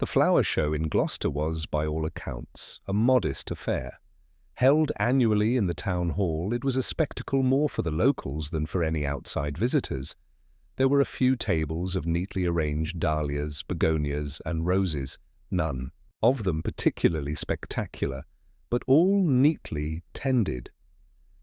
The flower show in Gloucester was, by all accounts, a modest affair. Held annually in the town hall, it was a spectacle more for the locals than for any outside visitors. There were a few tables of neatly arranged dahlias, begonias, and roses, none of them particularly spectacular, but all neatly tended.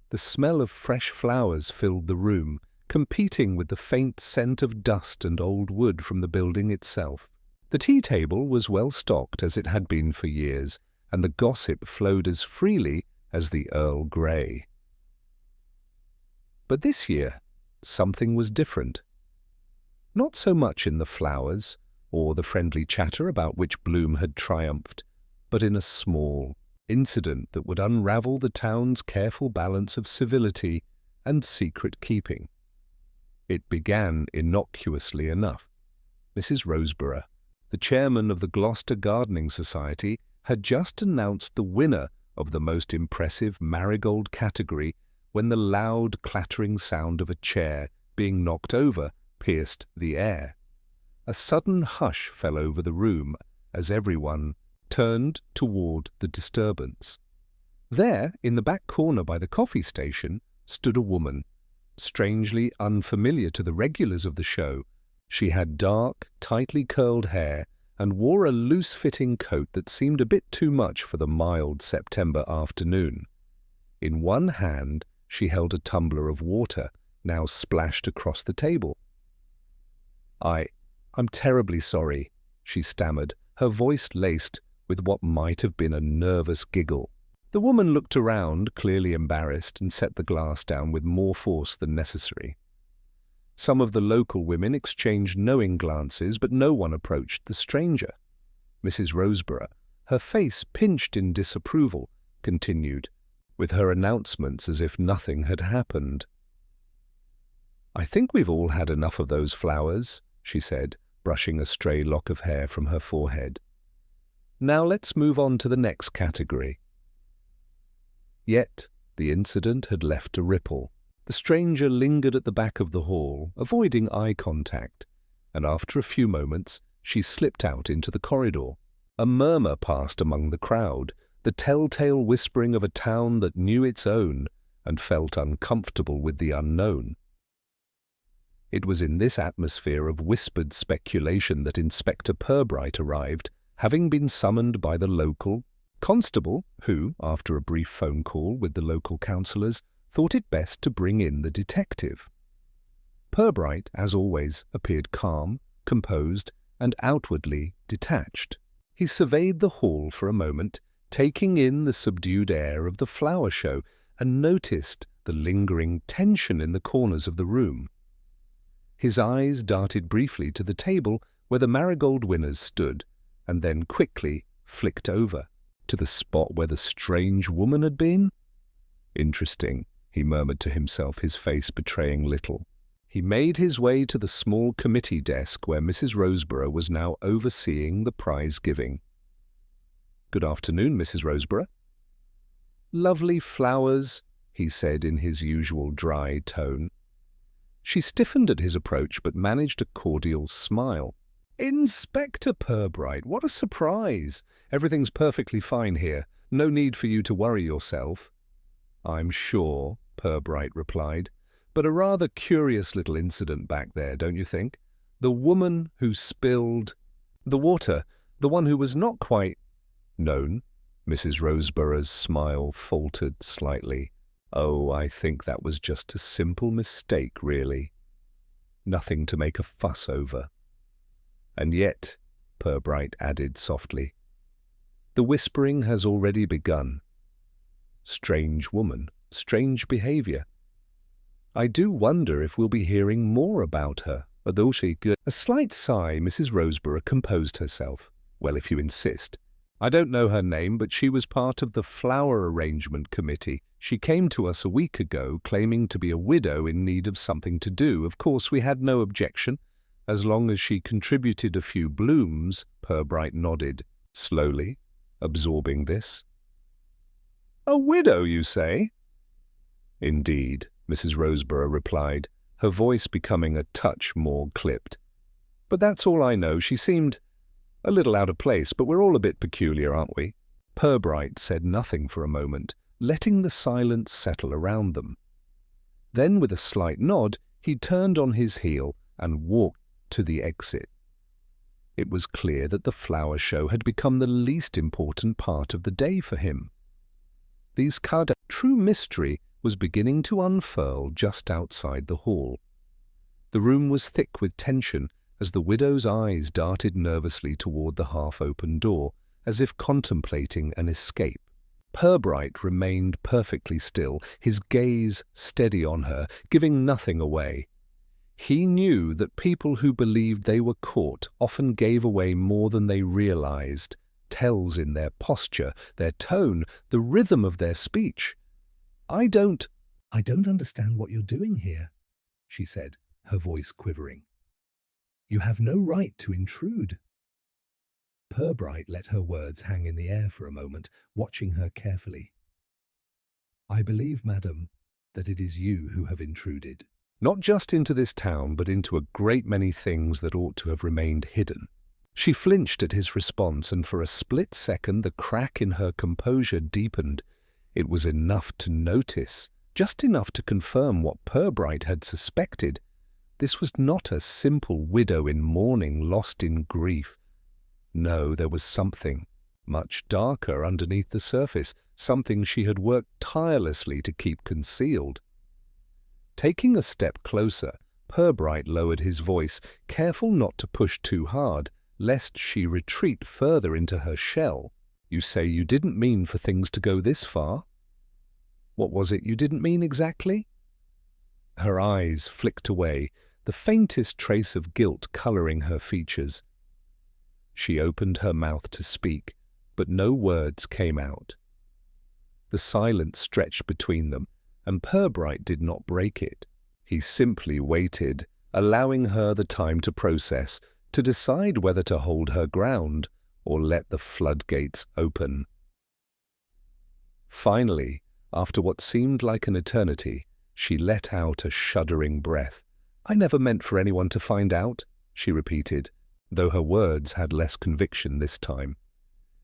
The smell of fresh flowers filled the room, competing with the faint scent of dust and old wood from the building itself. The tea table was well stocked as it had been for years, and the gossip flowed as freely as the Earl Grey. But this year, something was different. Not so much in the flowers, or the friendly chatter about which bloom had triumphed, but in a small incident that would unravel the town's careful balance of civility and secret-keeping. It began innocuously enough. Mrs. Roseborough, the chairman of the Gloucester Gardening Society, had just announced the winner of the most impressive marigold category when the loud clattering sound of a chair being knocked over pierced the air. A sudden hush fell over the room as everyone turned toward the disturbance. There, in the back corner by the coffee station, stood a woman, strangely unfamiliar to the regulars of the show. She had dark, tightly curled hair and wore a loose-fitting coat that seemed a bit too much for the mild September afternoon. In one hand she held a tumbler of water, now splashed across the table. I'm terribly sorry," she stammered, her voice laced with what might have been a nervous giggle. The woman looked around, clearly embarrassed, and set the glass down with more force than necessary. Some of the local women exchanged knowing glances, but no one approached the stranger. Mrs. Roseborough, her face pinched in disapproval, continued, with her announcements as if nothing had happened. "I think we've all had enough of those flowers," she said, brushing a stray lock of hair from her forehead. "Now let's move on to the next category." Yet the incident had left a ripple. The stranger lingered at the back of the hall, avoiding eye contact, and after a few moments she slipped out into the corridor. A murmur passed among the crowd, the telltale whispering of a town that knew its own and felt uncomfortable with the unknown. It was in this atmosphere of whispered speculation that Inspector Purbright arrived, having been summoned by the local constable, who, after a brief phone call with the local councillors, thought it best to bring in the detective. Purbright, as always, appeared calm, composed, and outwardly detached. He surveyed the hall for a moment, taking in the subdued air of the flower show, and noticed the lingering tension in the corners of the room. His eyes darted briefly to the table where the marigold winners stood, and then quickly flicked over to the spot where the strange woman had been. "Interesting," he murmured to himself, his face betraying little. He made his way to the small committee desk where Mrs. Roseborough was now overseeing the prize-giving. "Good afternoon, Mrs. Roseborough." "Lovely flowers," he said in his usual dry tone. She stiffened at his approach, but managed a cordial smile. "Inspector Purbright, what a surprise! Everything's perfectly fine here. No need for you to worry yourself." "I'm sure," Purbright replied, "but a rather curious little incident back there, don't you think? The woman who spilled the water, the one who was not quite known." Mrs. Roseborough's smile faltered slightly. "Oh, I think that was just a simple mistake, really. Nothing to make a fuss over." "And yet," Purbright added softly, "the whispering has already begun. Strange woman, strange behavior. I do wonder if we'll be hearing more about her, although she could—" A slight sigh, Mrs. Roseborough composed herself. "Well, if you insist. I don't know her name, but she was part of the flower arrangement committee. She came to us a week ago, claiming to be a widow in need of something to do. Of course, we had no objection, as long as she contributed a few blooms." Purbright nodded, slowly, absorbing this. "A widow, you say?" "Indeed," Mrs. Roseborough replied, her voice becoming a touch more clipped. "But that's all I know. She seemed A little out of place, but we're all a bit peculiar, aren't we? Purbright said nothing for a moment, letting the silence settle around them. Then, with a slight nod, he turned on his heel and walked to the exit. It was clear that the flower show had become the least important part of the day for him. True mystery was beginning to unfurl just outside the hall. The room was thick with tension as the widow's eyes darted nervously toward the half-open door, as if contemplating an escape. Purbright remained perfectly still, his gaze steady on her, giving nothing away. He knew that people who believed they were caught often gave away more than they realized, tells in their posture, their tone, the rhythm of their speech. I don't understand what you're doing here," she said, her voice quivering. "You have no right to intrude." Purbright let her words hang in the air for a moment, watching her carefully. "I believe, madam, that it is you who have intruded. Not just into this town, but into a great many things that ought to have remained hidden." She flinched at his response, and for a split second the crack in her composure deepened. It was enough to notice, just enough to confirm what Purbright had suspected. This was not a simple widow in mourning, lost in grief. No, there was something much darker underneath the surface, something she had worked tirelessly to keep concealed. Taking a step closer, Purbright lowered his voice, careful not to push too hard, lest she retreat further into her shell. "You say you didn't mean for things to go this far? What was it you didn't mean exactly?" Her eyes flicked away, the faintest trace of guilt coloring her features. She opened her mouth to speak, but no words came out. The silence stretched between them, and Purbright did not break it. He simply waited, allowing her the time to process, to decide whether to hold her ground or let the floodgates open. Finally, after what seemed like an eternity, she let out a shuddering breath. "I never meant for anyone to find out," she repeated, though her words had less conviction this time.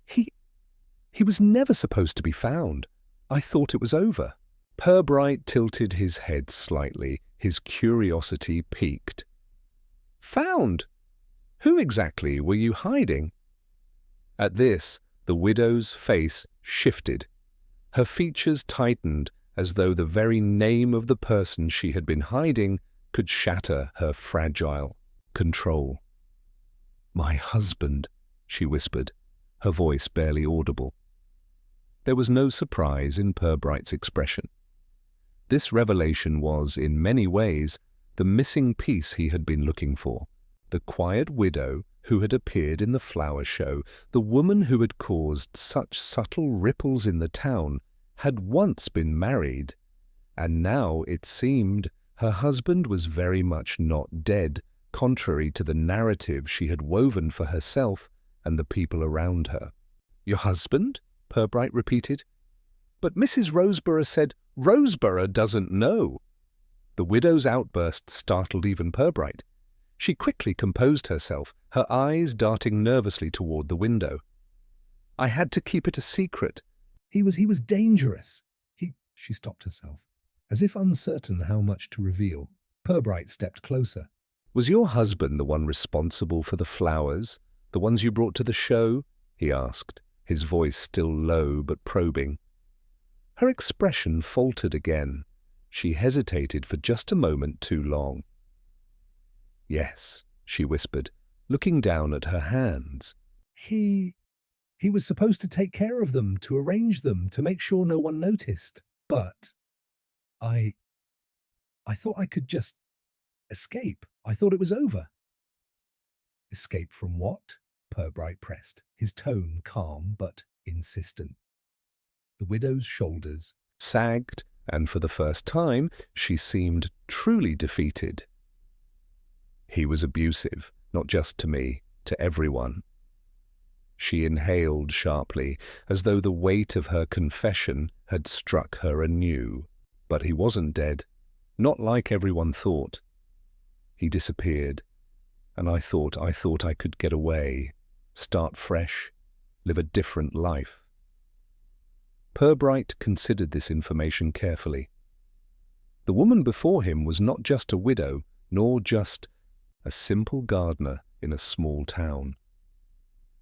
He was never supposed to be found. I thought it was over." Purbright tilted his head slightly, his curiosity piqued. "Found? Who exactly were you hiding?" At this, the widow's face shifted. Her features tightened as though the very name of the person she had been hiding could shatter her fragile control. "My husband," she whispered, her voice barely audible. There was no surprise in Purbright's expression. This revelation was, in many ways, the missing piece he had been looking for. The quiet widow who had appeared in the flower show, the woman who had caused such subtle ripples in the town, had once been married, and now, it seemed, her husband was very much not dead, contrary to the narrative she had woven for herself and the people around her. "Your husband?" Purbright repeated. "But Mrs. Roseborough said—" "Roseborough doesn't know." The widow's outburst startled even Purbright. She quickly composed herself, her eyes darting nervously toward the window. "I had to keep it a secret. He was dangerous. She stopped herself, as if uncertain how much to reveal. Purbright stepped closer. "Was your husband the one responsible for the flowers, the ones you brought to the show?" he asked, his voice still low but probing. Her expression faltered again. She hesitated for just a moment too long. "Yes," she whispered, looking down at her hands. He was supposed to take care of them, to arrange them, to make sure no one noticed. But I thought I could just escape. I thought it was over." "Escape from what?" Purbright pressed, his tone calm but insistent. The widow's shoulders sagged, and for the first time she seemed truly defeated. "He was abusive, not just to me, to everyone." She inhaled sharply, as though the weight of her confession had struck her anew. "But he wasn't dead, not like everyone thought. He disappeared, and I thought I could get away. start fresh, live a different life. Purbright considered this information carefully. The woman before him was not just a widow, nor just a simple gardener in a small town.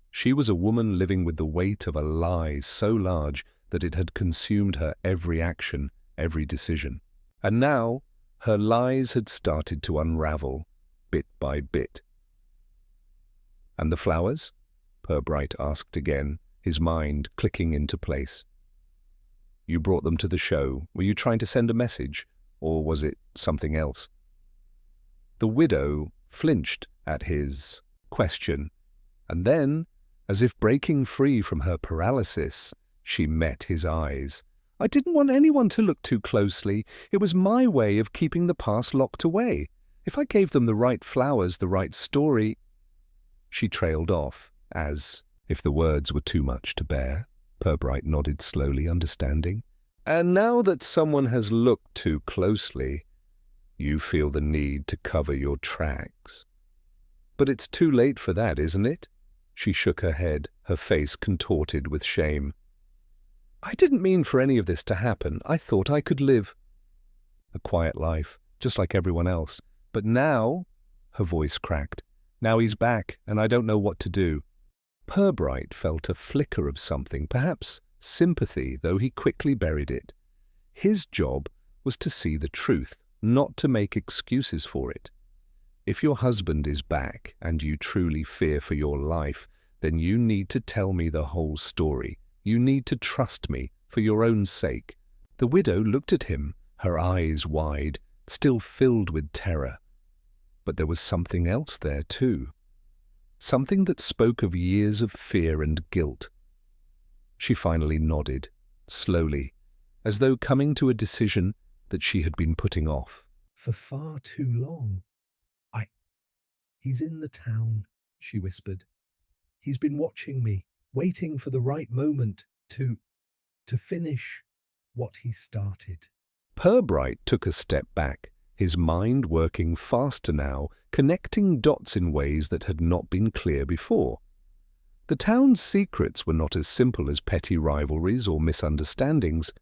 She was a woman living with the weight of a lie so large that it had consumed her every action, every decision. And now her lies had started to unravel, bit by bit. "And the flowers?" Purbright asked again, his mind clicking into place. "You brought them to the show. Were you trying to send a message, or was it something else?" The widow flinched at his question, and then, as if breaking free from her paralysis, she met his eyes. "I didn't want anyone to look too closely. It was my way of keeping the past locked away. If I gave them the right flowers, the right story—" She trailed off, as if the words were too much to bear. Purbright nodded slowly, understanding. "And now that someone has looked too closely, you feel the need to cover your tracks. But it's too late for that, isn't it?" She shook her head, her face contorted with shame. "I didn't mean for any of this to happen. I thought I could live a quiet life, just like everyone else. But now," her voice cracked, "now he's back, and I don't know what to do." Purbright felt a flicker of something, perhaps sympathy, though he quickly buried it. His job was to see the truth, not to make excuses for it. If your husband is back and you truly fear for your life, then you need to tell me the whole story. You need to trust me for your own sake. The widow looked at him, her eyes wide, still filled with terror. But there was something else there too. Something that spoke of years of fear and guilt. She finally nodded, slowly, as though coming to a decision that she had been putting off. "For far too long. He's in the town," she whispered. "He's been watching me, waiting for the right moment to finish what he started." Purbright took a step back, his mind working faster now, connecting dots in ways that had not been clear before. The town's secrets were not as simple as petty rivalries or misunderstandings.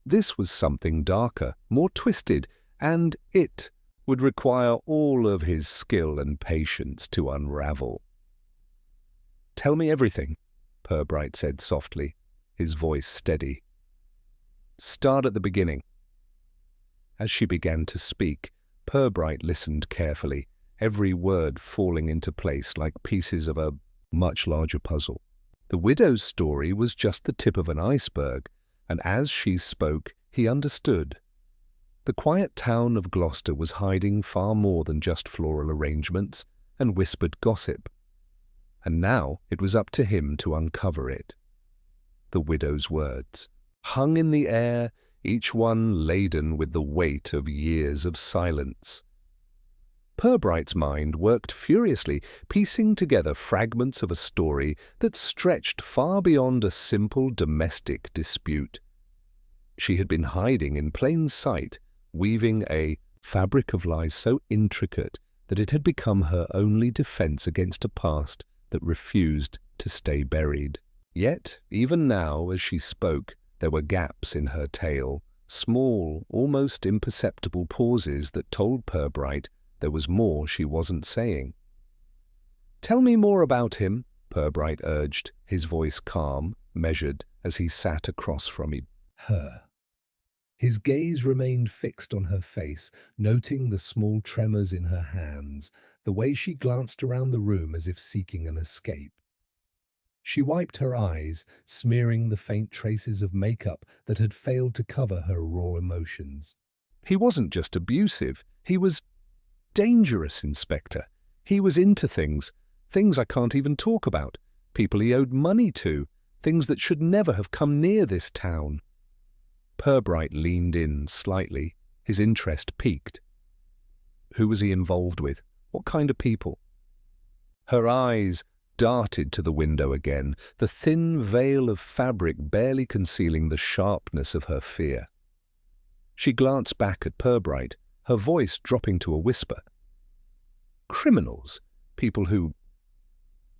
This was something darker, more twisted, and it would require all of his skill and patience to unravel. "Tell me everything," Purbright said softly, his voice steady. "Start at the beginning." As she began to speak, Purbright listened carefully, every word falling into place like pieces of a much larger puzzle. The widow's story was just the tip of an iceberg, and as she spoke, he understood. The quiet town of Gloucester was hiding far more than just floral arrangements and whispered gossip. And now it was up to him to uncover it. The widow's words hung in the air, each one laden with the weight of years of silence. Purbright's mind worked furiously, piecing together fragments of a story that stretched far beyond a simple domestic dispute. She had been hiding in plain sight, weaving a fabric of lies so intricate that it had become her only defense against a past that refused to stay buried. Yet, even now, as she spoke, there were gaps in her tale, small, almost imperceptible pauses that told Purbright there was more she wasn't saying. "Tell me more about him," Purbright urged, his voice calm, measured, as he sat across from Her. His gaze remained fixed on her face, noting the small tremors in her hands, the way she glanced around the room as if seeking an escape. She wiped her eyes, smearing the faint traces of makeup that had failed to cover her raw emotions. "He wasn't just abusive. He was dangerous, Inspector. He was into things I can't even talk about, people he owed money to, things that should never have come near this town." Purbright leaned in slightly, his interest piqued. Who was he involved with? What kind of people? Her eyes darted to the window again, the thin veil of fabric barely concealing the sharpness of her fear. She glanced back at Purbright, her voice dropping to a whisper. "Criminals, people who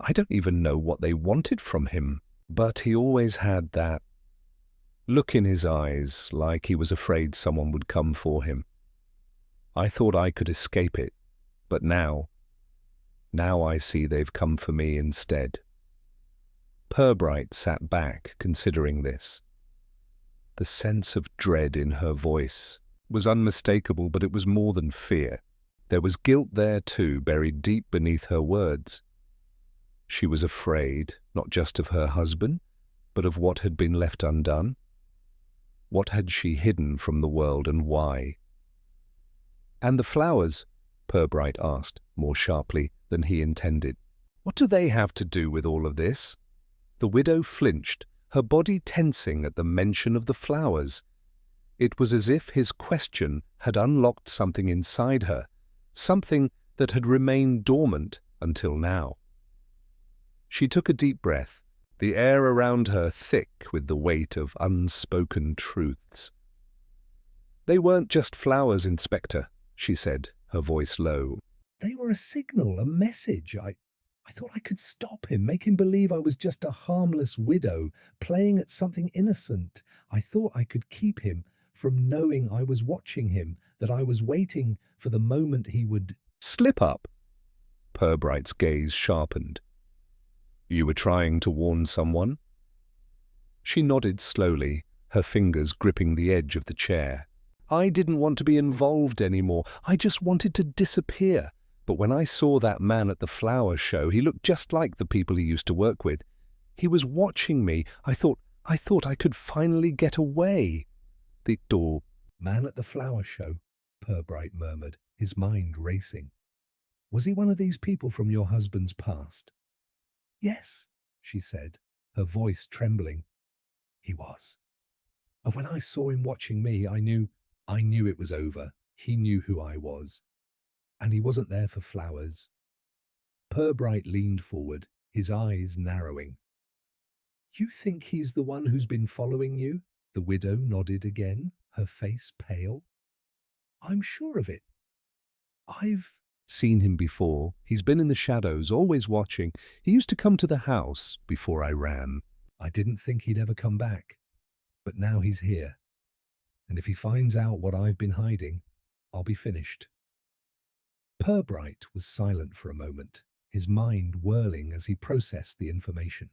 I don't even know what they wanted from him, but he always had that look in his eyes, like he was afraid someone would come for him. I thought I could escape it, but now I see they've come for me instead. Purbright sat back, considering this. The sense of dread in her voice was unmistakable, but it was more than fear. There was guilt there too, buried deep beneath her words. She was afraid, not just of her husband, but of what had been left undone. What had she hidden from the world, and why? "And the flowers?" Purbright asked, more sharply than he intended. "What do they have to do with all of this?" The widow flinched, her body tensing at the mention of the flowers. It was as if his question had unlocked something inside her, something that had remained dormant until now. She took a deep breath, the air around her thick with the weight of unspoken truths. "They weren't just flowers, Inspector," she said, her voice low. "They were a signal, a message. I thought I could stop him, make him believe I was just a harmless widow, playing at something innocent. I thought I could keep him from knowing I was watching him, that I was waiting for the moment he would—" "Slip up." Purbright's gaze sharpened. "You were trying to warn someone?" She nodded slowly, her fingers gripping the edge of the chair. "I didn't want to be involved anymore. I just wanted to disappear. But when I saw that man at the flower show, he looked just like the people he used to work with. He was watching me. I thought I could finally get away." The door. "Man at the flower show," Purbright murmured, his mind racing. "Was he one of these people from your husband's past?" "Yes," she said, her voice trembling. "He was. And when I saw him watching me, I knew it was over. He knew who I was. And he wasn't there for flowers." Purbright leaned forward, his eyes narrowing. "You think he's the one who's been following you?" The widow nodded again, her face pale. "I'm sure of it. I've "Seen him before. He's been in the shadows, always watching. He used to come to the house before I ran." I didn't think he'd ever come back. But now he's here. And if he finds out what I've been hiding, I'll be finished." Purbright was silent for a moment, his mind whirling as he processed the information.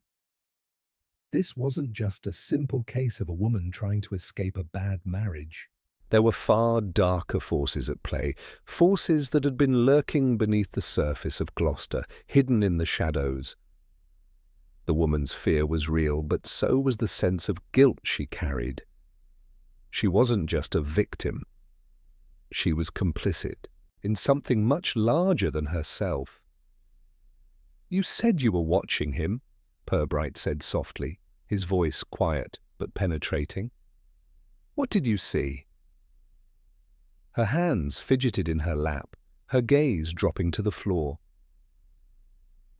This wasn't just a simple case of a woman trying to escape a bad marriage. There were far darker forces at play, forces that had been lurking beneath the surface of Gloucester, hidden in the shadows. The woman's fear was real, but so was the sense of guilt she carried. She wasn't just a victim. She was complicit in something much larger than herself. "You said you were watching him," Purbright said softly, his voice quiet but penetrating. "What did you see?" Her hands fidgeted in her lap, her gaze dropping to the floor.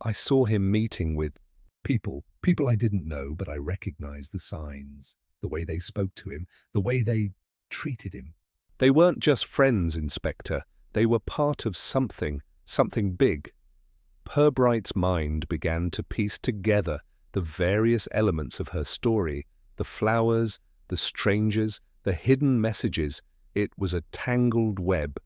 "I saw him meeting with people I didn't know, but I recognized the signs, the way they spoke to him, the way they treated him." "They weren't just friends, Inspector. They were part of something big." Purbright's mind began to piece together the various elements of her story, the flowers, the strangers, the hidden messages. It was a tangled web.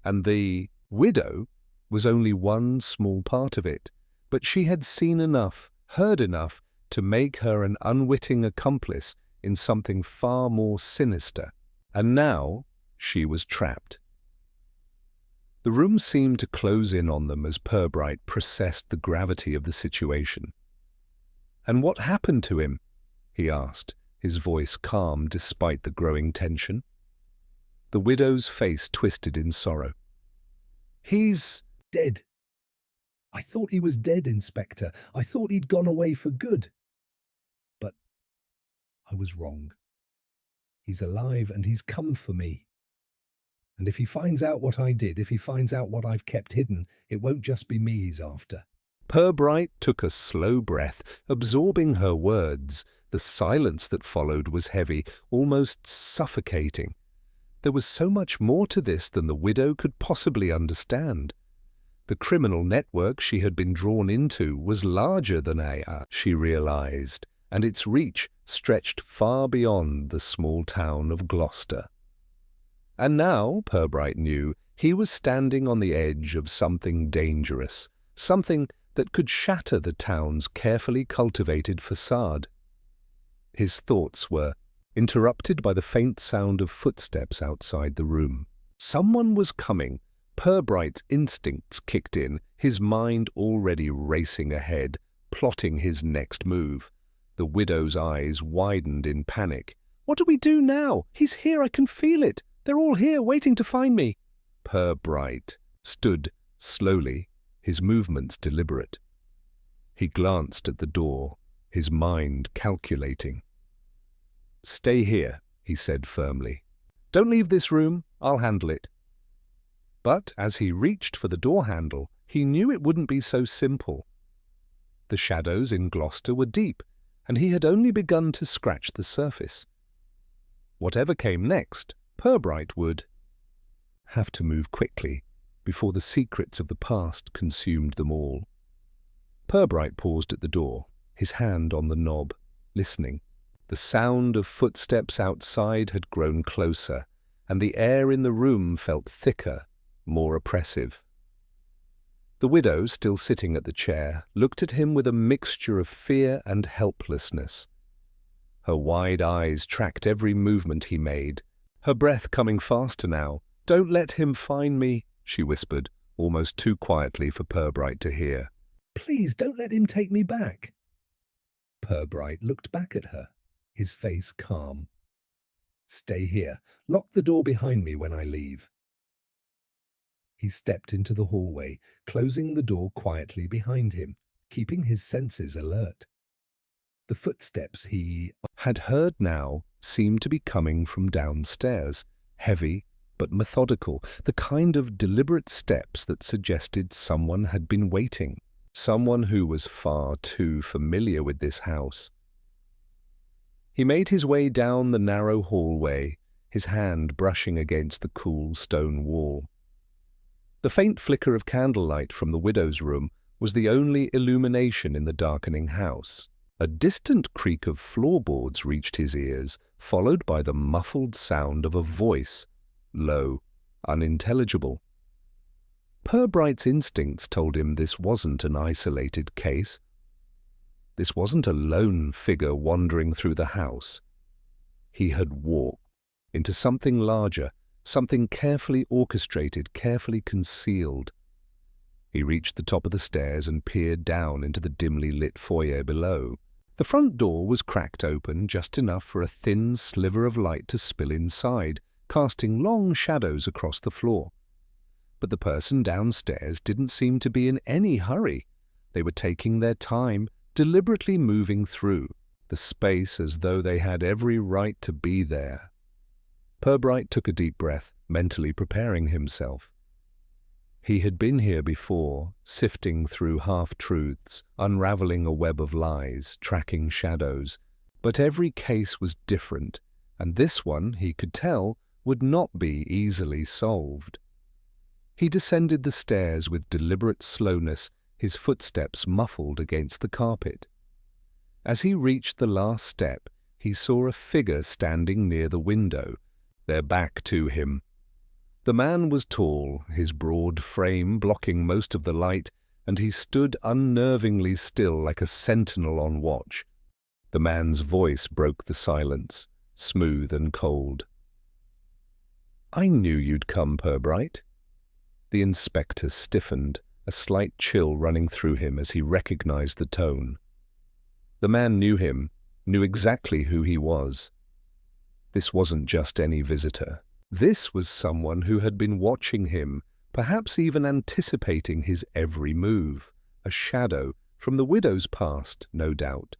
And the widow was only one small part of it. But she had seen enough, heard enough, to make her an unwitting accomplice in something far more sinister. And now she was trapped. The room seemed to close in on them as Purbright processed the gravity of the situation. "And what happened to him?" he asked, his voice calm despite the growing tension. The widow's face twisted in sorrow. "He's "Dead. I thought he was dead, Inspector. I thought he'd gone away for good. But I was wrong. He's alive and he's come for me. And if he finds out what I did, if he finds out what I've kept hidden, it won't just be me he's after." Purbright took a slow breath, absorbing her words. The silence that followed was heavy, almost suffocating. There was so much more to this than the widow could possibly understand. The criminal network she had been drawn into was larger than she realized, and its reach stretched far beyond the small town of Gloucester. And now, Purbright knew, he was standing on the edge of something dangerous, something that could shatter the town's carefully cultivated facade. His thoughts were interrupted by the faint sound of footsteps outside the room. Someone was coming. Purbright's instincts kicked in, his mind already racing ahead, plotting his next move. The widow's eyes widened in panic. "What do we do now? He's here, I can feel it. They're all here, waiting to find me." Purbright stood slowly, his movements deliberate. He glanced at the door, his mind calculating. "Stay here," he said firmly. "Don't leave this room, I'll handle it." But as he reached for the door handle, he knew it wouldn't be so simple. The shadows in Gloucester were deep, and he had only begun to scratch the surface. Whatever came next, Purbright would have to move quickly before the secrets of the past consumed them all. Purbright paused at the door, his hand on the knob, listening. The sound of footsteps outside had grown closer, and the air in the room felt thicker, more oppressive. The widow, still sitting at the chair, looked at him with a mixture of fear and helplessness. Her wide eyes tracked every movement he made, her breath coming faster now. "Don't let him find me," she whispered, almost too quietly for Purbright to hear. "Please don't let him take me back." Purbright looked back at her, his face calm. "Stay here. Lock the door behind me when I leave." He stepped into the hallway, closing the door quietly behind him, keeping his senses alert. The footsteps he had heard now seemed to be coming from downstairs, heavy but methodical, the kind of deliberate steps that suggested someone had been waiting, someone who was far too familiar with this house. He made his way down the narrow hallway, his hand brushing against the cool stone wall. The faint flicker of candlelight from the widow's room was the only illumination in the darkening house. A distant creak of floorboards reached his ears, followed by the muffled sound of a voice, low, unintelligible. Purbright's instincts told him this wasn't an isolated case. This wasn't a lone figure wandering through the house. He had walked into something larger, something carefully orchestrated, carefully concealed. He reached the top of the stairs and peered down into the dimly lit foyer below. The front door was cracked open just enough for a thin sliver of light to spill inside, casting long shadows across the floor. But the person downstairs didn't seem to be in any hurry. They were taking their time, deliberately moving through the space as though they had every right to be there. Purbright took a deep breath, mentally preparing himself. He had been here before, sifting through half-truths, unraveling a web of lies, tracking shadows. But every case was different, and this one, he could tell, would not be easily solved. He descended the stairs with deliberate slowness, his footsteps muffled against the carpet. As he reached the last step, he saw a figure standing near the window, their back to him. The man was tall, his broad frame blocking most of the light, and he stood unnervingly still like a sentinel on watch. The man's voice broke the silence, smooth and cold. "I knew you'd come, Purbright." The inspector stiffened, a slight chill running through him as he recognized the tone. The man knew him, knew exactly who he was. This wasn't just any visitor. This was someone who had been watching him, perhaps even anticipating his every move. A shadow from the widow's past, no doubt.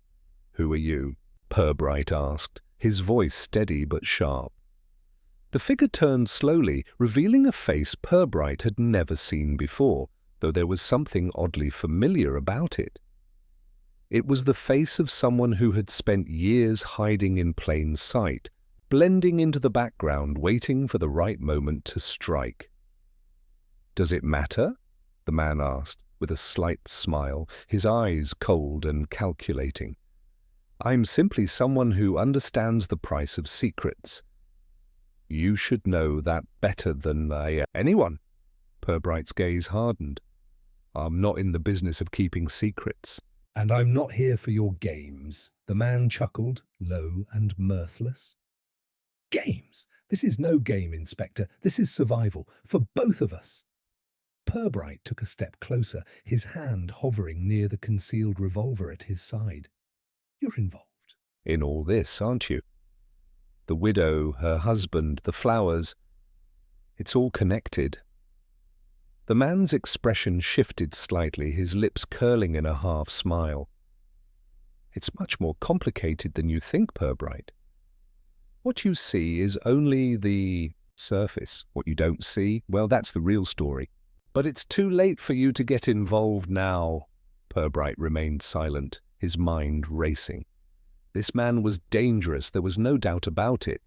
"Who are you?" Purbright asked, his voice steady but sharp. The figure turned slowly, revealing a face Purbright had never seen before, though there was something oddly familiar about it. It was the face of someone who had spent years hiding in plain sight, blending into the background, waiting for the right moment to strike. "Does it matter?" the man asked, with a slight smile, his eyes cold and calculating. "I'm simply someone who understands the price of secrets." "You should know that better than anyone." Purbright's gaze hardened. "I'm not in the business of keeping secrets." "And I'm not here for your games," the man chuckled, low and mirthless. "Games? This is no game, Inspector. This is survival, for both of us." Purbright took a step closer, his hand hovering near the concealed revolver at his side. "You're involved." "In all this, aren't you? The widow, her husband, the flowers. It's all connected." The man's expression shifted slightly, his lips curling in a half smile. "It's much more complicated than you think, Purbright. What you see is only the surface. What you don't see, well, that's the real story. But it's too late for you to get involved now." Purbright remained silent, his mind racing. This man was dangerous, there was no doubt about it.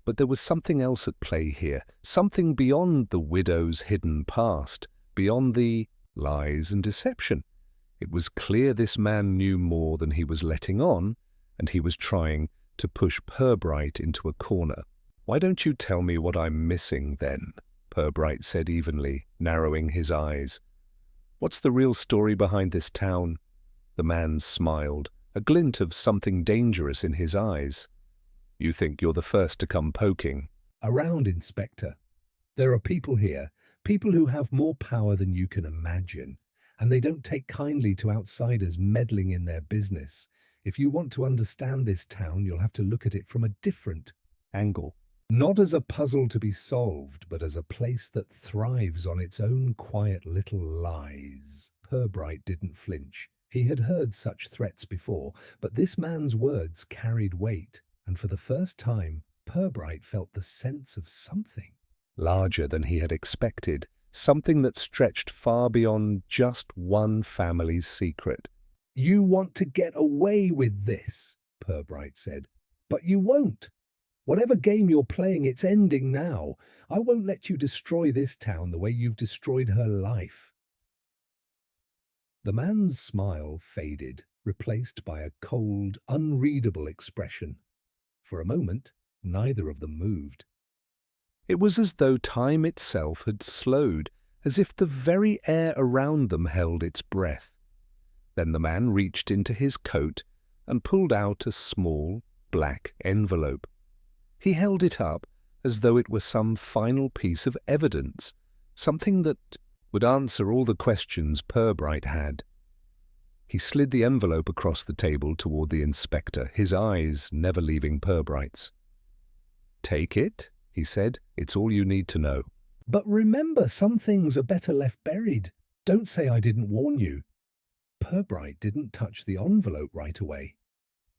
But there was something else at play here, something beyond the widow's hidden past, beyond the lies and deception. It was clear this man knew more than he was letting on, and he was trying to push Purbright into a corner. "Why don't you tell me what I'm missing, then?" Purbright said evenly, narrowing his eyes. "What's the real story behind this town?" The man smiled, a glint of something dangerous in his eyes. "You think you're the first to come poking?" "Around, Inspector. There are people here, people who have more power than you can imagine, and they don't take kindly to outsiders meddling in their business. If you want to understand this town, you'll have to look at it from a different angle. Not as a puzzle to be solved, but as a place that thrives on its own quiet little lies." Purbright didn't flinch. He had heard such threats before, but this man's words carried weight, and for the first time, Purbright felt the sense of something larger than he had expected, something that stretched far beyond just one family's secret. "You want to get away with this," Purbright said, "but you won't. Whatever game you're playing, it's ending now. I won't let you destroy this town the way you've destroyed her life." The man's smile faded, replaced by a cold, unreadable expression. For a moment, neither of them moved. It was as though time itself had slowed, as if the very air around them held its breath. Then the man reached into his coat and pulled out a small, black envelope. He held it up as though it were some final piece of evidence, something that would answer all the questions Purbright had. He slid the envelope across the table toward the inspector, his eyes never leaving Purbright's. "Take it," he said. "It's all you need to know." "But remember, some things are better left buried. Don't say I didn't warn you." Purbright didn't touch the envelope right away.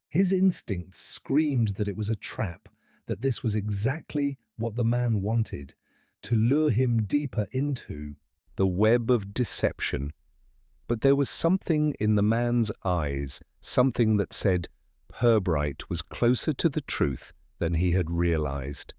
His instincts screamed that it was a trap, that this was exactly what the man wanted, to lure him deeper into the web of deception. But there was something in the man's eyes, something that said Purbright was closer to the truth than he had realized.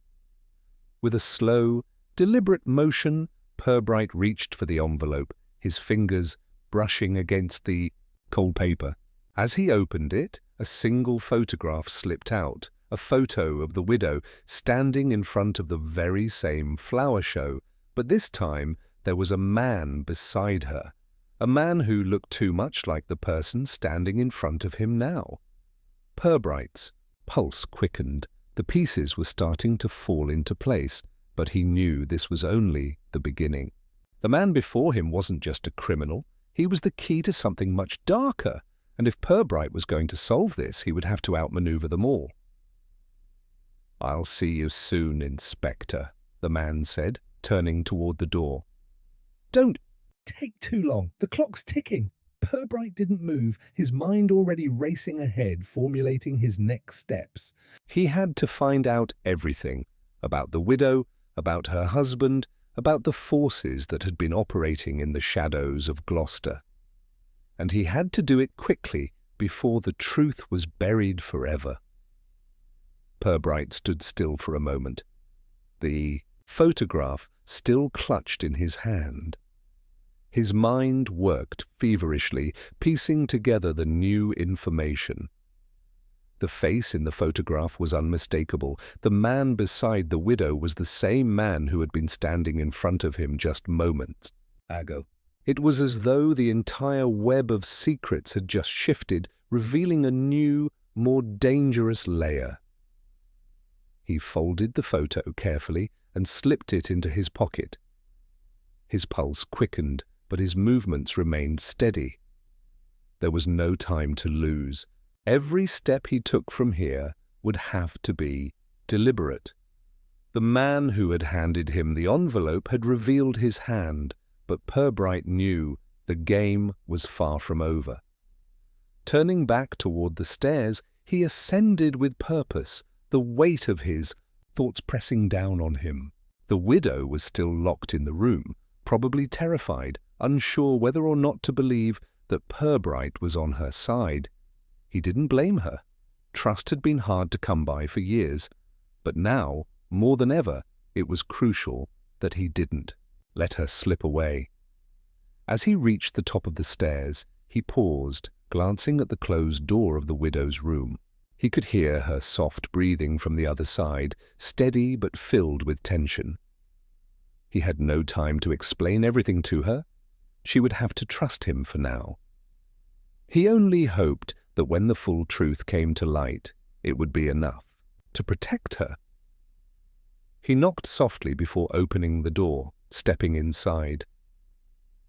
With a slow, deliberate motion, Purbright reached for the envelope, his fingers brushing against the cold paper. As he opened it, a single photograph slipped out, a photo of the widow standing in front of the very same flower show, but this time there was a man beside her, a man who looked too much like the person standing in front of him now. Purbright's pulse quickened. The pieces were starting to fall into place, but he knew this was only the beginning. The man before him wasn't just a criminal. He was the key to something much darker, and if Purbright was going to solve this, he would have to outmaneuver them all. "I'll see you soon, Inspector," the man said, turning toward the door. "Don't take too long. The clock's ticking." Purbright didn't move, his mind already racing ahead, formulating his next steps. He had to find out everything about the widow, about her husband, about the forces that had been operating in the shadows of Gloucester. And he had to do it quickly before the truth was buried forever. Purbright stood still for a moment, the photograph still clutched in his hand. His mind worked feverishly, piecing together the new information. The face in the photograph was unmistakable. The man beside the widow was the same man who had been standing in front of him just moments ago. It was as though the entire web of secrets had just shifted, revealing a new, more dangerous layer. He folded the photo carefully and slipped it into his pocket. His pulse quickened, but his movements remained steady. There was no time to lose. Every step he took from here would have to be deliberate. The man who had handed him the envelope had revealed his hand, but Purbright knew the game was far from over. Turning back toward the stairs, he ascended with purpose, the weight of his thoughts pressing down on him. The widow was still locked in the room, probably terrified, unsure whether or not to believe that Purbright was on her side. He didn't blame her. Trust had been hard to come by for years, but now, more than ever, it was crucial that he didn't let her slip away. As he reached the top of the stairs, he paused, glancing at the closed door of the widow's room. He could hear her soft breathing from the other side, steady but filled with tension. He had no time to explain everything to her. She would have to trust him for now. He only hoped that when the full truth came to light, it would be enough to protect her. He knocked softly before opening the door, stepping inside.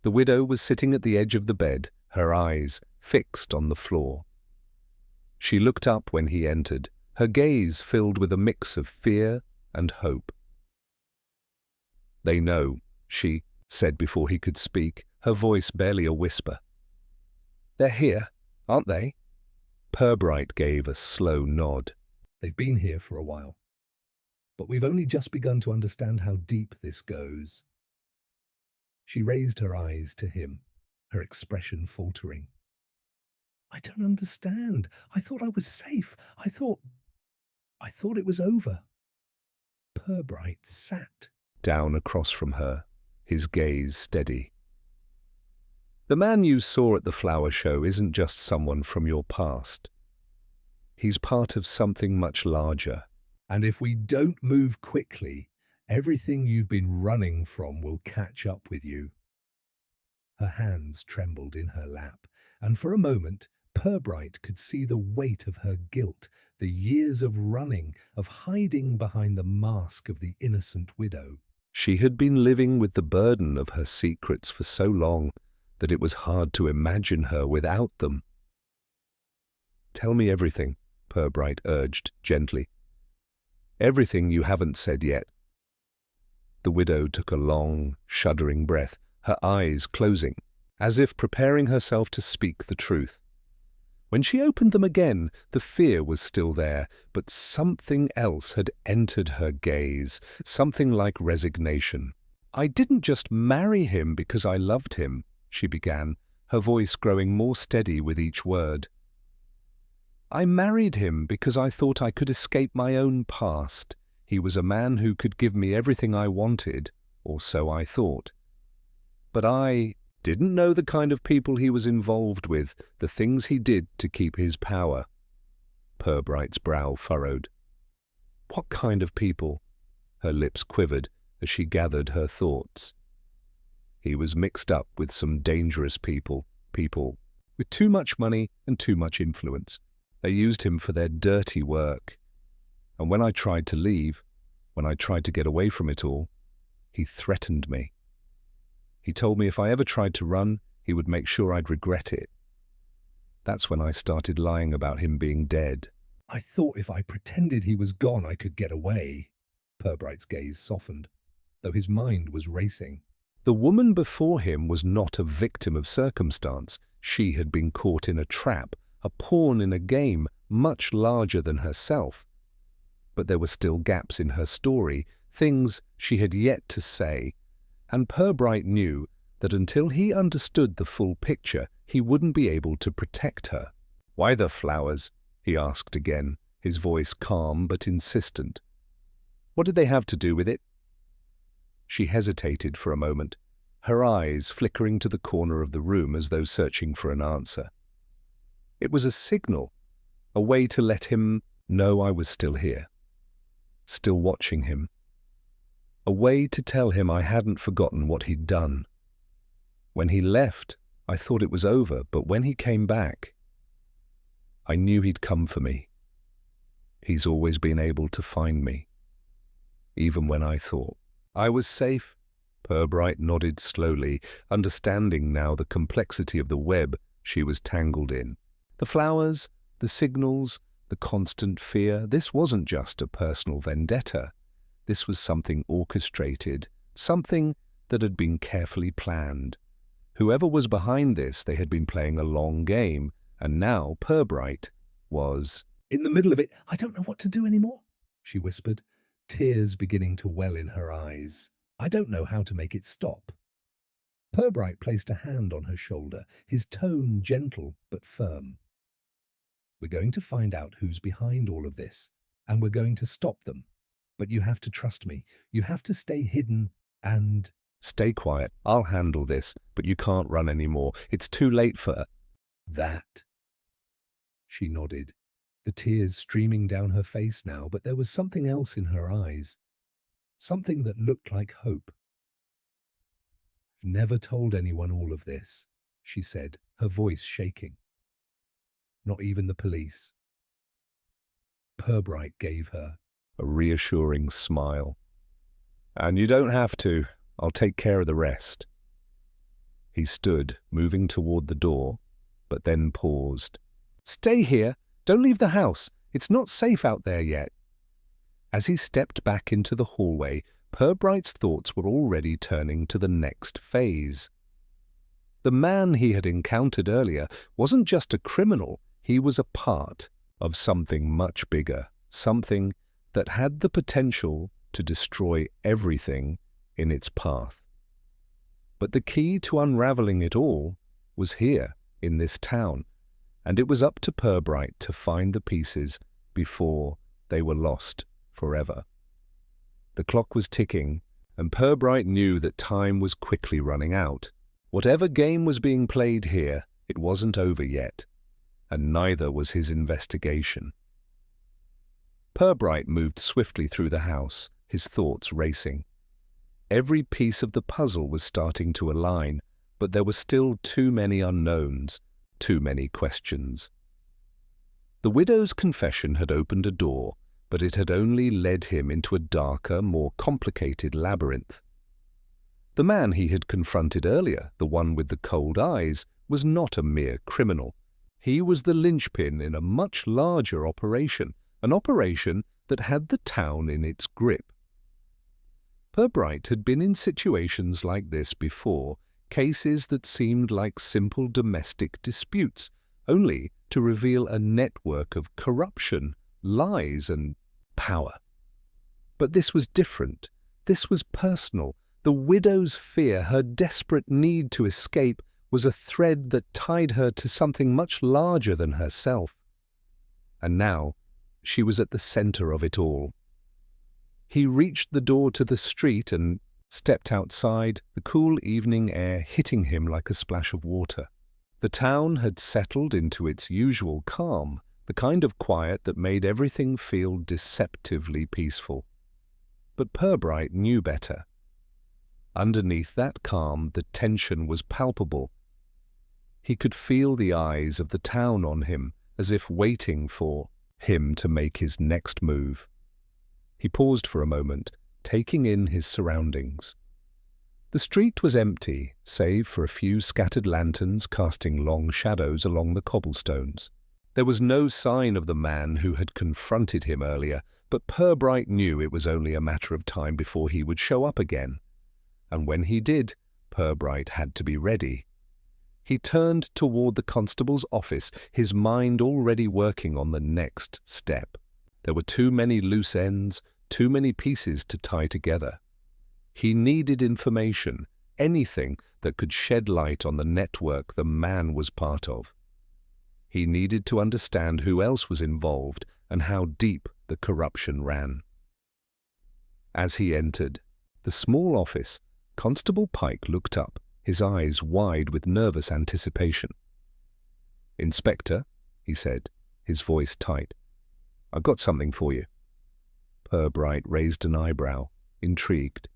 The widow was sitting at the edge of the bed, her eyes fixed on the floor. She looked up when he entered, her gaze filled with a mix of fear and hope. "They know," she said before he could speak, her voice barely a whisper. "They're here, aren't they?" Purbright gave a slow nod. They've been here for a while, but we've only just begun to understand how deep this goes. She raised her eyes to him, her expression faltering. "I don't understand. I thought I was safe. I thought it was over." Purbright sat down across from her, his gaze steady. "The man you saw at the flower show isn't just someone from your past. He's part of something much larger. And if we don't move quickly, everything you've been running from will catch up with you." Her hands trembled in her lap, and for a moment Purbright could see the weight of her guilt, the years of running, of hiding behind the mask of the innocent widow. She had been living with the burden of her secrets for so long that it was hard to imagine her without them. "Tell me everything," Purbright urged gently. "Everything you haven't said yet." The widow took a long, shuddering breath, her eyes closing, as if preparing herself to speak the truth. When she opened them again, the fear was still there, but something else had entered her gaze, something like resignation. "I didn't just marry him because I loved him," she began, her voice growing more steady with each word. "I married him because I thought I could escape my own past. He was a man who could give me everything I wanted, or so I thought. But I didn't know the kind of people he was involved with, the things he did to keep his power." Purbright's brow furrowed. "What kind of people?" Her lips quivered as she gathered her thoughts. "He was mixed up with some dangerous people with too much money and too much influence. They used him for their dirty work. And when I tried to leave, when I tried to get away from it all, he threatened me. He told me if I ever tried to run, he would make sure I'd regret it. That's when I started lying about him being dead." "I thought if I pretended he was gone, I could get away." Purbright's gaze softened, though his mind was racing. The woman before him was not a victim of circumstance. She had been caught in a trap, a pawn in a game much larger than herself. But there were still gaps in her story, things she had yet to say, and Purbright knew that until he understood the full picture, he wouldn't be able to protect her. "Why the flowers?" he asked again, his voice calm but insistent. "What did they have to do with it?" She hesitated for a moment, her eyes flickering to the corner of the room as though searching for an answer. It was a signal, a way to let him know I was still here, still watching him. A way to tell him I hadn't forgotten what he'd done. When he left, I thought it was over, but when he came back, I knew he'd come for me. He's always been able to find me, even when I thought I was safe. Purbright nodded slowly, understanding now the complexity of the web she was tangled in. The flowers, the signals, the constant fear. This wasn't just a personal vendetta. This was something orchestrated, something that had been carefully planned. Whoever was behind this, they had been playing a long game, and now Purbright was in the middle of it. I don't know what to do anymore, she whispered, tears beginning to well in her eyes. I don't know how to make it stop. Purbright placed a hand on her shoulder, his tone gentle but firm. We're going to find out who's behind all of this, and we're going to stop them. But you have to trust me. You have to stay hidden and... Stay quiet. I'll handle this, but you can't run anymore. It's too late for... That. She nodded, the tears streaming down her face now, but there was something else in her eyes. Something that looked like hope. I've never told anyone all of this, she said, her voice shaking. Not even the police. Purbright gave her a reassuring smile. And you don't have to. I'll take care of the rest. He stood, moving toward the door, but then paused. Stay here. Don't leave the house. It's not safe out there yet. As he stepped back into the hallway, Purbright's thoughts were already turning to the next phase. The man he had encountered earlier wasn't just a criminal. He was a part of something much bigger, something that had the potential to destroy everything in its path. But the key to unraveling it all was here, in this town, and it was up to Purbright to find the pieces before they were lost forever. The clock was ticking, and Purbright knew that time was quickly running out. Whatever game was being played here, it wasn't over yet, and neither was his investigation. Purbright moved swiftly through the house, his thoughts racing. Every piece of the puzzle was starting to align, but there were still too many unknowns, too many questions. The widow's confession had opened a door, but it had only led him into a darker, more complicated labyrinth. The man he had confronted earlier, the one with the cold eyes, was not a mere criminal. He was the linchpin in a much larger operation, an operation that had the town in its grip. Purbright had been in situations like this before, cases that seemed like simple domestic disputes, only to reveal a network of corruption, lies, and power. But this was different. This was personal. The widow's fear, her desperate need to escape, was a thread that tied her to something much larger than herself. And now, she was at the center of it all. He reached the door to the street and stepped outside, the cool evening air hitting him like a splash of water. The town had settled into its usual calm, the kind of quiet that made everything feel deceptively peaceful. But Purbright knew better. Underneath that calm, the tension was palpable. He could feel the eyes of the town on him, as if waiting for him to make his next move. He paused for a moment, taking in his surroundings. The street was empty, save for a few scattered lanterns casting long shadows along the cobblestones. There was no sign of the man who had confronted him earlier, but Purbright knew it was only a matter of time before he would show up again. And when he did, Purbright had to be ready. He turned toward the constable's office, his mind already working on the next step. There were too many loose ends, too many pieces to tie together. He needed information, anything that could shed light on the network the man was part of. He needed to understand who else was involved and how deep the corruption ran. As he entered the small office, Constable Pike looked up, his eyes wide with nervous anticipation. "Inspector," he said, his voice tight, "I've got something for you." Purbright raised an eyebrow, intrigued.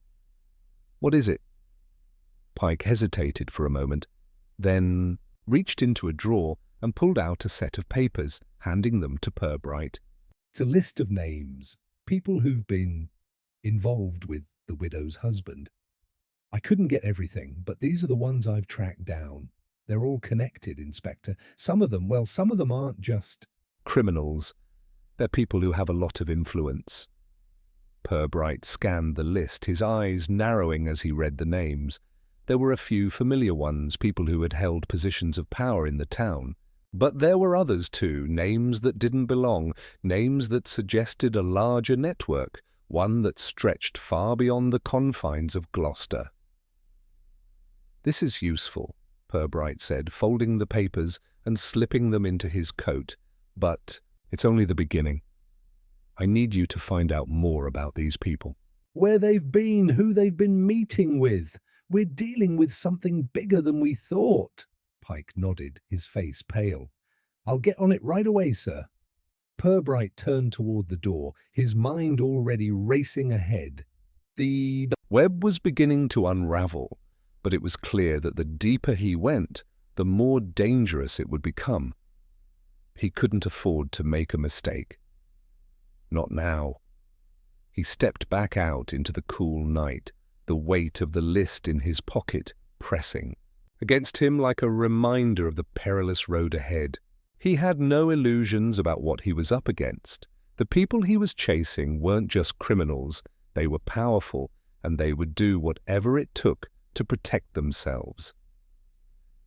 "What is it?" Pike hesitated for a moment, then reached into a drawer and pulled out a set of papers, handing them to Purbright. It's a list of names, people who've been involved with the widow's husband. I couldn't get everything, but these are the ones I've tracked down. They're all connected, Inspector. Some of them aren't just "Criminals. They're people who have a lot of influence." Purbright scanned the list, his eyes narrowing as he read the names. There were a few familiar ones, people who had held positions of power in the town. But there were others too, names that didn't belong, names that suggested a larger network, one that stretched far beyond the confines of Gloucester. "This is useful," Purbright said, folding the papers and slipping them into his coat. "But it's only the beginning. I need you to find out more about these people." where they've been, who they've been meeting with. We're dealing with something bigger than we thought. Pike nodded, his face pale. "I'll get on it right away, sir." Purbright turned toward the door, his mind already racing ahead. The web was beginning to unravel, but it was clear that the deeper he went, the more dangerous it would become. He couldn't afford to make a mistake. Not now. He stepped back out into the cool night, the weight of the list in his pocket pressing against him like a reminder of the perilous road ahead. He had no illusions about what he was up against. The people he was chasing weren't just criminals, they were powerful, and they would do whatever it took to protect themselves.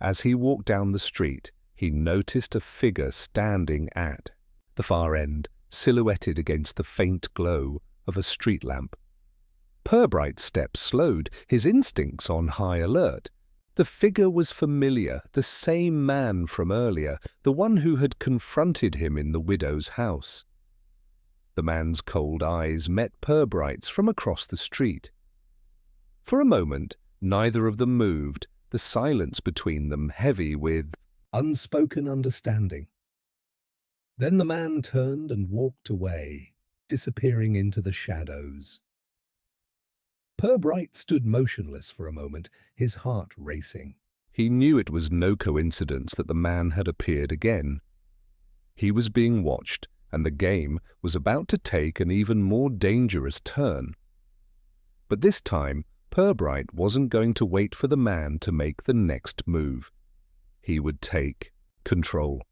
As he walked down the street, he noticed a figure standing at the far end, silhouetted against the faint glow of a street lamp. Purbright's steps slowed, his instincts on high alert. The figure was familiar, the same man from earlier, the one who had confronted him in the widow's house. The man's cold eyes met Purbright's from across the street. For a moment, neither of them moved, the silence between them heavy with unspoken understanding. Then the man turned and walked away, disappearing into the shadows. Purbright stood motionless for a moment, his heart racing. He knew it was no coincidence that the man had appeared again. He was being watched, and the game was about to take an even more dangerous turn. But this time, Purbright wasn't going to wait for the man to make the next move. He would take control.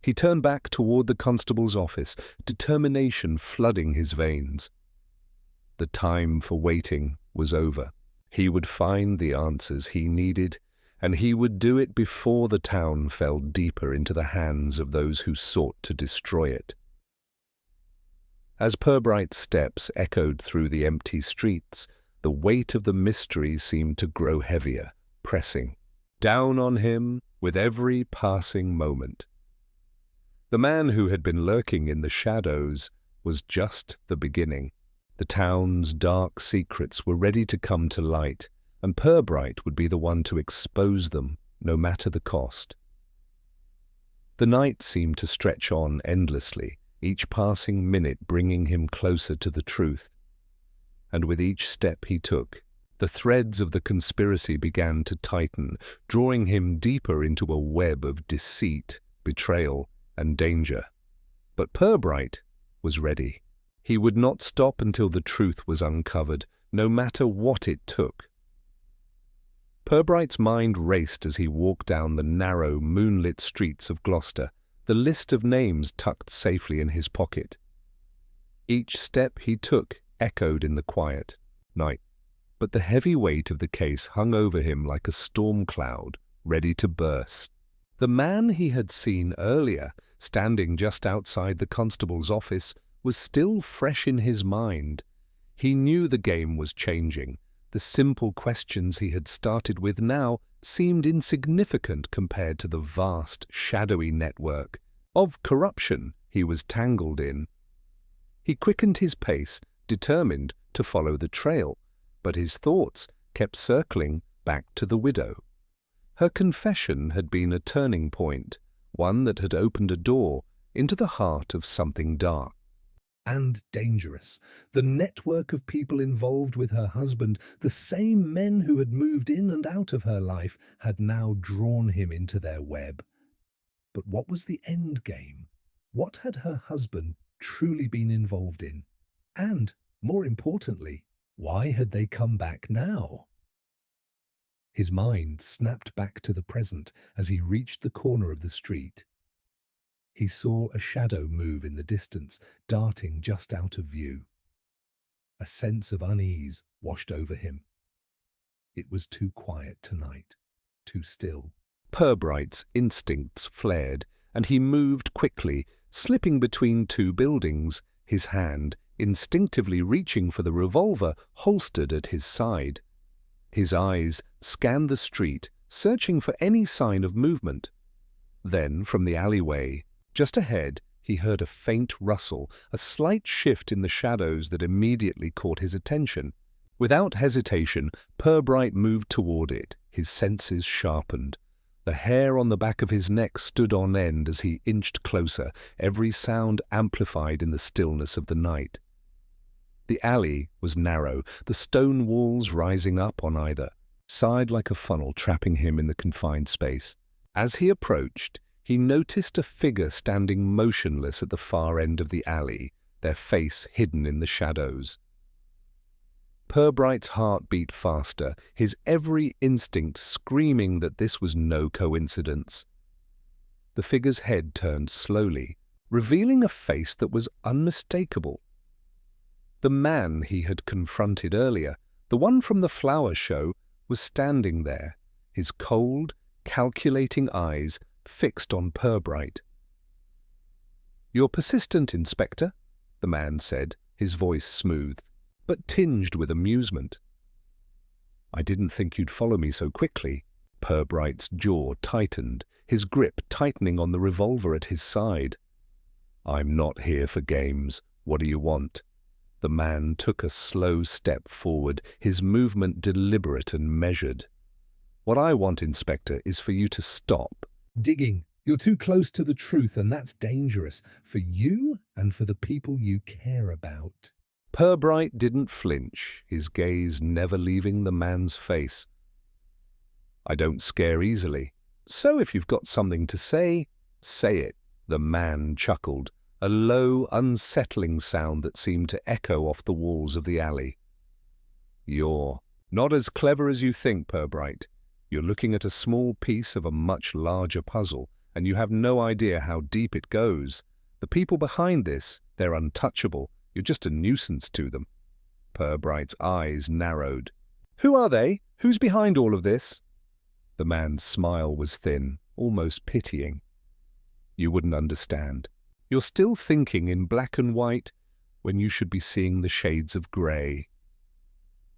He turned back toward the constable's office, determination flooding his veins. The time for waiting was over. He would find the answers he needed, and he would do it before the town fell deeper into the hands of those who sought to destroy it. As Purbright's steps echoed through the empty streets, the weight of the mystery seemed to grow heavier, pressing down on him with every passing moment. The man who had been lurking in the shadows was just the beginning. The town's dark secrets were ready to come to light, and Purbright would be the one to expose them, no matter the cost. The night seemed to stretch on endlessly, each passing minute bringing him closer to the truth. And with each step he took, the threads of the conspiracy began to tighten, drawing him deeper into a web of deceit, betrayal, and danger. But Purbright was ready. He would not stop until the truth was uncovered, no matter what it took. Purbright's mind raced as he walked down the narrow, moonlit streets of Gloucester, the list of names tucked safely in his pocket. Each step he took echoed in the quiet night, but the heavy weight of the case hung over him like a storm cloud, ready to burst. The man he had seen earlier, standing just outside the constable's office, was still fresh in his mind. He knew the game was changing. The simple questions he had started with now seemed insignificant compared to the vast, shadowy network of corruption he was tangled in. He quickened his pace, determined to follow the trail, but his thoughts kept circling back to the widow. Her confession had been a turning point, one that had opened a door into the heart of something dark. And dangerous. The network of people involved with her husband, the same men who had moved in and out of her life, had now drawn him into their web. But what was the end game? What had her husband truly been involved in? And, more importantly, why had they come back now? His mind snapped back to the present as he reached the corner of the street. He saw a shadow move in the distance, darting just out of view. A sense of unease washed over him. It was too quiet tonight, too still. Purbright's instincts flared, and he moved quickly, slipping between two buildings, his hand instinctively reaching for the revolver holstered at his side. His eyes scanned the street, searching for any sign of movement. Then, from the alleyway, just ahead, he heard a faint rustle, a slight shift in the shadows that immediately caught his attention. Without hesitation, Purbright moved toward it, his senses sharpened. The hair on the back of his neck stood on end as he inched closer, every sound amplified in the stillness of the night. The alley was narrow, the stone walls rising up on either side like a funnel, trapping him in the confined space. As he approached, he noticed a figure standing motionless at the far end of the alley, their face hidden in the shadows. Purbright's heart beat faster, his every instinct screaming that this was no coincidence. The figure's head turned slowly, revealing a face that was unmistakable. The man he had confronted earlier, the one from the flower show, was standing there, his cold, calculating eyes fixed on Purbright. "You're persistent, Inspector," the man said, his voice smooth, but tinged with amusement. "I didn't think you'd follow me so quickly." Purbright's jaw tightened, his grip tightening on the revolver at his side. "I'm not here for games. What do you want?" The man took a slow step forward, his movement deliberate and measured. "What I want, Inspector, is for you to stop." Digging. You're too close to the truth, and that's dangerous for you and for the people you care about. Purbright didn't flinch, his gaze never leaving the man's face. "I don't scare easily, so if you've got something to say it," the man chuckled, a low, unsettling sound that seemed to echo off the walls of the alley. "You're not as clever as you think, Purbright. You're looking at a small piece of a much larger puzzle, and you have no idea how deep it goes. The people behind this, they're untouchable. You're just a nuisance to them." Purbright's eyes narrowed. "Who are they? Who's behind all of this?" The man's smile was thin, almost pitying. "You wouldn't understand. You're still thinking in black and white when you should be seeing the shades of grey.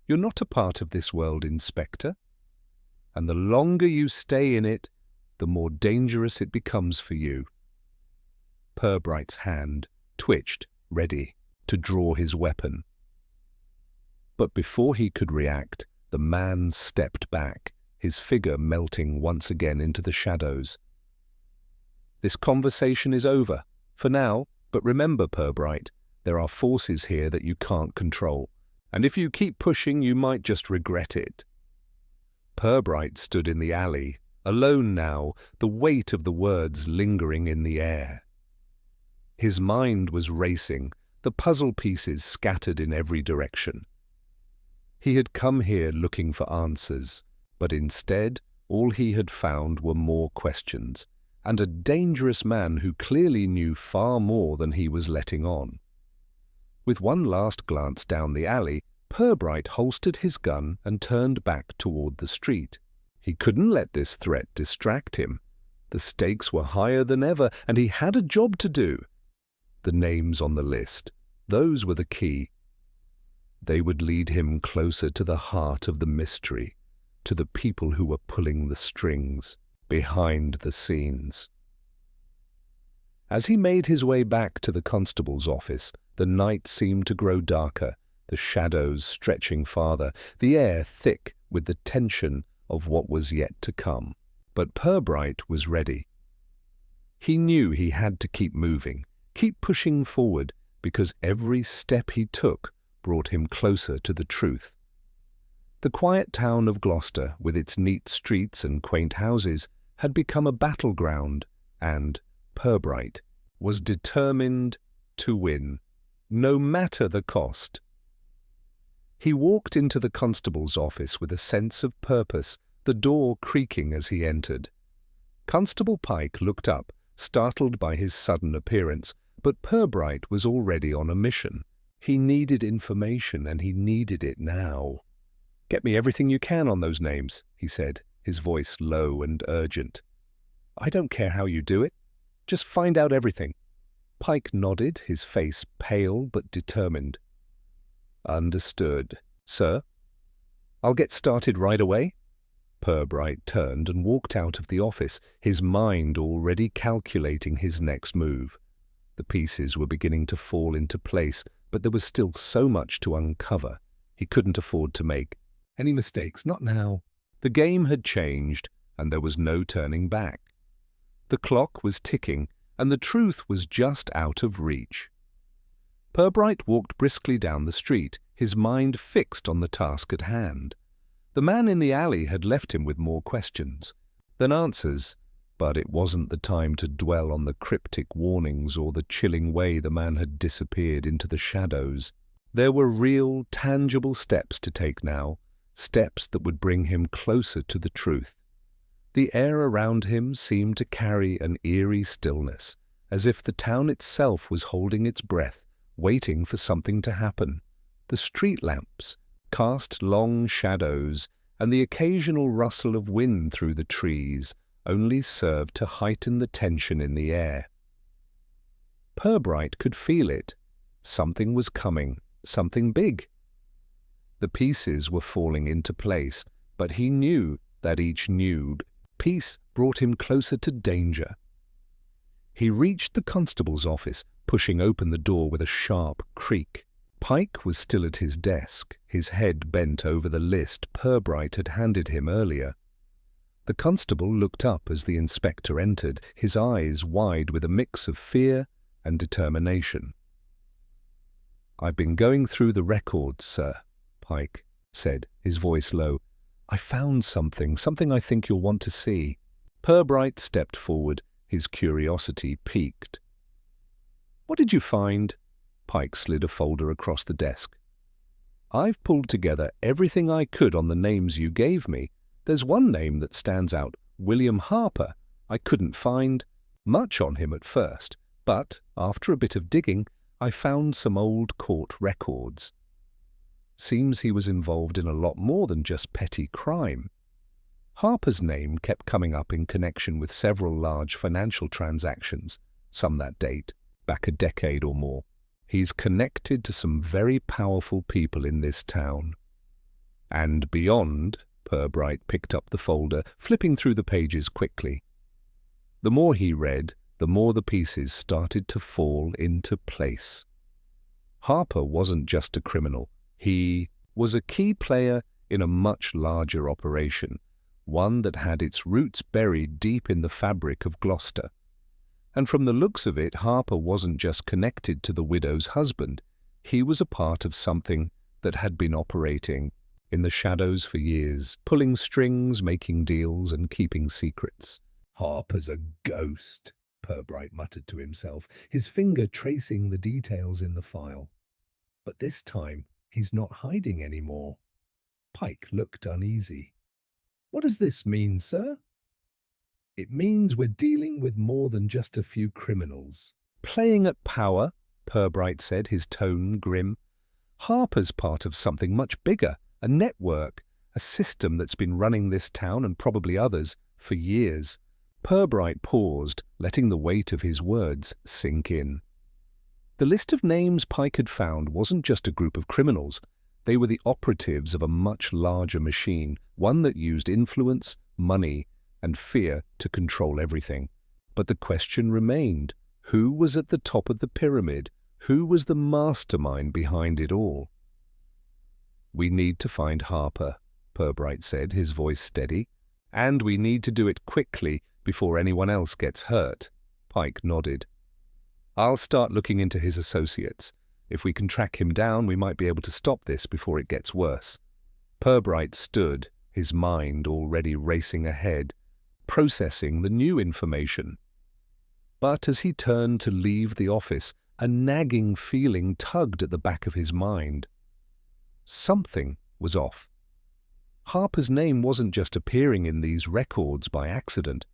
You're not a part of this world, Inspector, and the longer you stay in it, the more dangerous it becomes for you." Purbright's hand twitched, ready to draw his weapon. But before he could react, the man stepped back, his figure melting once again into the shadows. "This conversation is over, for now, but remember, Purbright, there are forces here that you can't control, and if you keep pushing, you might just regret it." Purbright stood in the alley, alone now, the weight of the words lingering in the air. His mind was racing, the puzzle pieces scattered in every direction. He had come here looking for answers, but instead all he had found were more questions, and a dangerous man who clearly knew far more than he was letting on. With one last glance down the alley, Purbright holstered his gun and turned back toward the street. He couldn't let this threat distract him. The stakes were higher than ever, and he had a job to do. The names on the list, those were the key. They would lead him closer to the heart of the mystery, to the people who were pulling the strings, behind the scenes. As he made his way back to the constable's office, the night seemed to grow darker, the shadows stretching farther, the air thick with the tension of what was yet to come. But Purbright was ready. He knew he had to keep moving, keep pushing forward, because every step he took brought him closer to the truth. The quiet town of Gloucester, with its neat streets and quaint houses, had become a battleground, and Purbright was determined to win, no matter the cost. He walked into the constable's office with a sense of purpose, the door creaking as he entered. Constable Pike looked up, startled by his sudden appearance, but Purbright was already on a mission. He needed information, and he needed it now. "Get me everything you can on those names," he said, his voice low and urgent. "I don't care how you do it. Just find out everything." Pike nodded, his face pale but determined. "Understood, sir. I'll get started right away." Purbright turned and walked out of the office, his mind already calculating his next move. The pieces were beginning to fall into place, but there was still so much to uncover. He couldn't afford to make Any mistakes? Not now. The game had changed, and there was no turning back. The clock was ticking, and the truth was just out of reach. Purbright walked briskly down the street, his mind fixed on the task at hand. The man in the alley had left him with more questions than answers, but it wasn't the time to dwell on the cryptic warnings or the chilling way the man had disappeared into the shadows. There were real, tangible steps to take now, steps that would bring him closer to the truth. The air around him seemed to carry an eerie stillness, as if the town itself was holding its breath, waiting for something to happen. The street lamps cast long shadows, and the occasional rustle of wind through the trees only served to heighten the tension in the air. Purbright could feel it. Something was coming, something big. The pieces were falling into place, but he knew that each new piece brought him closer to danger. He reached the constable's office, pushing open the door with a sharp creak. Pike was still at his desk, his head bent over the list Purbright had handed him earlier. The constable looked up as the inspector entered, his eyes wide with a mix of fear and determination. "I've been going through the records, sir," Pike said, his voice low. "I found something I think you'll want to see." Purbright stepped forward, his curiosity piqued. "What did you find?" Pike slid a folder across the desk. "I've pulled together everything I could on the names you gave me. There's one name that stands out, William Harper. I couldn't find much on him at first, but after a bit of digging, I found some old court records. Seems he was involved in a lot more than just petty crime." Harper's name kept coming up in connection with several large financial transactions, some that date back a decade or more. "He's connected to some very powerful people in this town." And beyond, Purbright picked up the folder, flipping through the pages quickly. The more he read, the more the pieces started to fall into place. Harper wasn't just a criminal. He was a key player in a much larger operation, one that had its roots buried deep in the fabric of Gloucester. And from the looks of it, Harper wasn't just connected to the widow's husband. He was a part of something that had been operating in the shadows for years, pulling strings, making deals, and keeping secrets. "Harper's a ghost," Purbright muttered to himself, his finger tracing the details in the file. "But this time, he's not hiding anymore." Pike looked uneasy. "What does this mean, sir?" "It means we're dealing with more than just a few criminals." "Playing at power," Purbright said, his tone grim. "Harper's part of something much bigger, a network, a system that's been running this town and probably others for years." Purbright paused, letting the weight of his words sink in. The list of names Pike had found wasn't just a group of criminals. They were the operatives of a much larger machine, one that used influence, money, and fear to control everything. But the question remained, who was at the top of the pyramid? Who was the mastermind behind it all? "We need to find Harper," Purbright said, his voice steady. "And we need to do it quickly before anyone else gets hurt." Pike nodded. "I'll start looking into his associates. If we can track him down, we might be able to stop this before it gets worse." Purbright stood, his mind already racing ahead, processing the new information. But as he turned to leave the office, a nagging feeling tugged at the back of his mind. Something was off. Harper's name wasn't just appearing in these records by accident.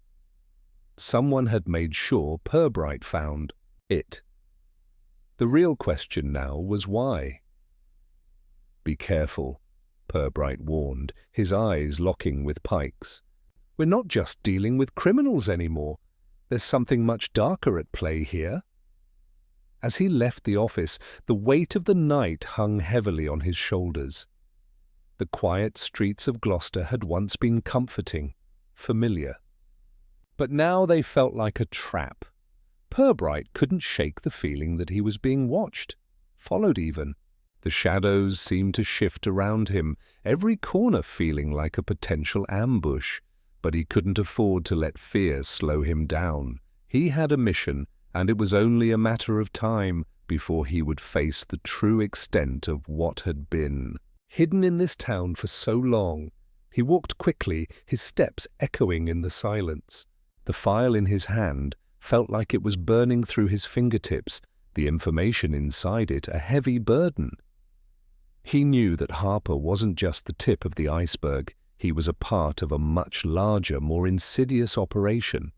Someone had made sure Purbright found it. The real question now was why. "Be careful," Purbright warned, his eyes locking with Pike's. "We're not just dealing with criminals anymore. There's something much darker at play here." As he left the office, the weight of the night hung heavily on his shoulders. The quiet streets of Gloucester had once been comforting, familiar. But now they felt like a trap. Purbright couldn't shake the feeling that he was being watched, followed even. The shadows seemed to shift around him, every corner feeling like a potential ambush. But he couldn't afford to let fear slow him down. He had a mission, and it was only a matter of time before he would face the true extent of what had been. Hidden in this town for so long, he walked quickly, his steps echoing in the silence. The file in his hand felt like it was burning through his fingertips, the information inside it a heavy burden. He knew that Harper wasn't just the tip of the iceberg. He was a part of a much larger, more insidious operation.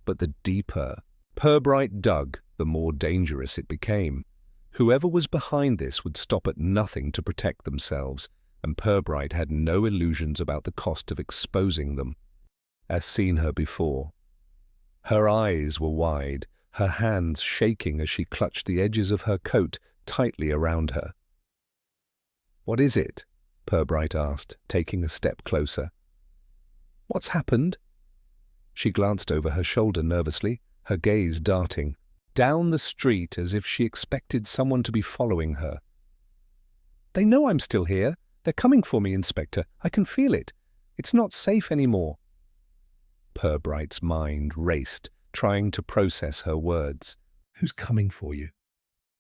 But the deeper Purbright dug, the more dangerous it became. Whoever was behind this would stop at nothing to protect themselves, and Purbright had no illusions about the cost of exposing them. As seen her before. Her eyes were wide, her hands shaking as she clutched the edges of her coat tightly around her. "What is it?" Purbright asked, taking a step closer. "What's happened?" She glanced over her shoulder nervously, her gaze darting down the street as if she expected someone to be following her. "They know I'm still here. They're coming for me, Inspector. I can feel it. It's not safe anymore." Purbright's mind raced, trying to process her words. "Who's coming for you?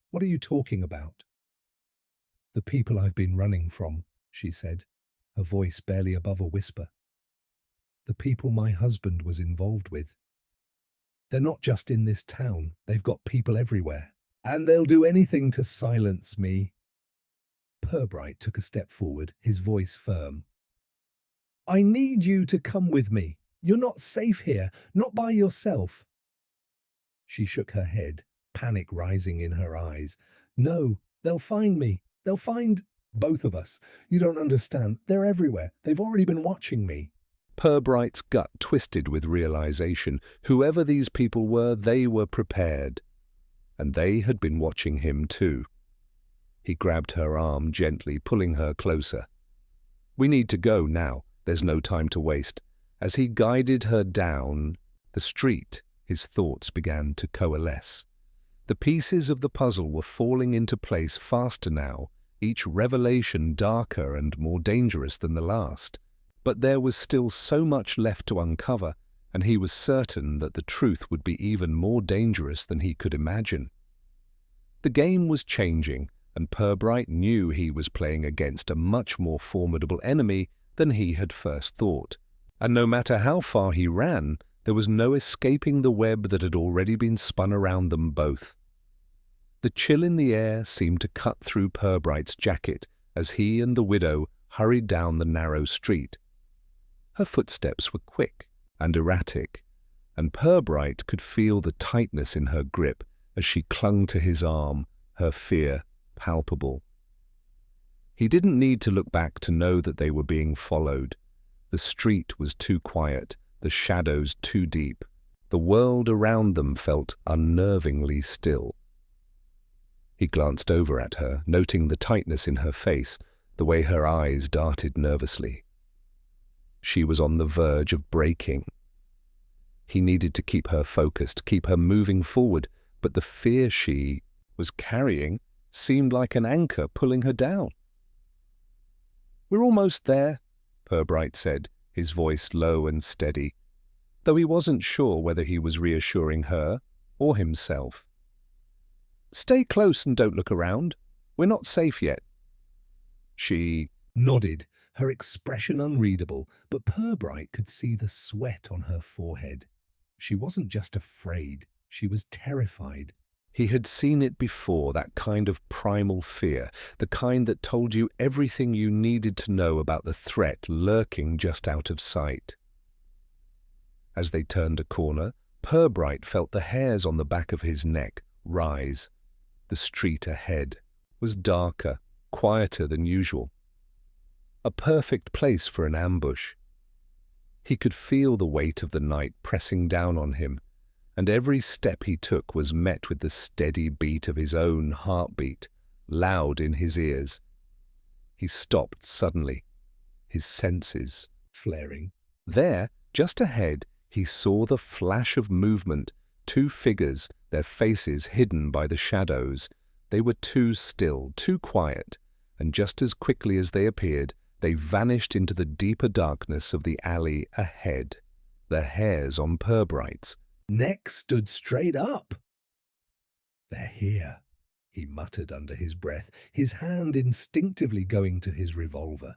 What are you talking about?" "The people I've been running from," she said, her voice barely above a whisper. "The people my husband was involved with. They're not just in this town, they've got people everywhere. And they'll do anything to silence me." Purbright took a step forward, his voice firm. "I need you to come with me. You're not safe here, not by yourself." She shook her head, panic rising in her eyes. "No, they'll find me. They'll find both of us. You don't understand. They're everywhere. They've already been watching me." Purbright's gut twisted with realization. Whoever these people were, they were prepared. And they had been watching him too. He grabbed her arm gently, pulling her closer. "We need to go now. There's no time to waste." As he guided her down the street, his thoughts began to coalesce. The pieces of the puzzle were falling into place faster now, each revelation darker and more dangerous than the last. But there was still so much left to uncover, and he was certain that the truth would be even more dangerous than he could imagine. The game was changing, and Purbright knew he was playing against a much more formidable enemy than he had first thought. And no matter how far he ran, there was no escaping the web that had already been spun around them both. The chill in the air seemed to cut through Purbright's jacket as he and the widow hurried down the narrow street. Her footsteps were quick and erratic, and Purbright could feel the tightness in her grip as she clung to his arm, her fear palpable. He didn't need to look back to know that they were being followed. The street was too quiet, the shadows too deep. The world around them felt unnervingly still. He glanced over at her, noting the tightness in her face, the way her eyes darted nervously. She was on the verge of breaking. He needed to keep her focused, keep her moving forward, but the fear she was carrying seemed like an anchor pulling her down. "We're almost there," Purbright said, his voice low and steady, though he wasn't sure whether he was reassuring her or himself. "Stay close and don't look around. We're not safe yet." She nodded, her expression unreadable, but Purbright could see the sweat on her forehead. She wasn't just afraid, she was terrified. He had seen it before, that kind of primal fear, the kind that told you everything you needed to know about the threat lurking just out of sight. As they turned a corner, Purbright felt the hairs on the back of his neck rise. The street ahead was darker, quieter than usual. A perfect place for an ambush. He could feel the weight of the night pressing down on him, and every step he took was met with the steady beat of his own heartbeat, loud in his ears. He stopped suddenly, his senses flaring. There, just ahead, he saw the flash of movement, two figures, their faces hidden by the shadows. They were too still, too quiet, and just as quickly as they appeared, they vanished into the deeper darkness of the alley ahead. The hairs on Purbright's neck stood straight up. "They're here," he muttered under his breath, his hand instinctively going to his revolver.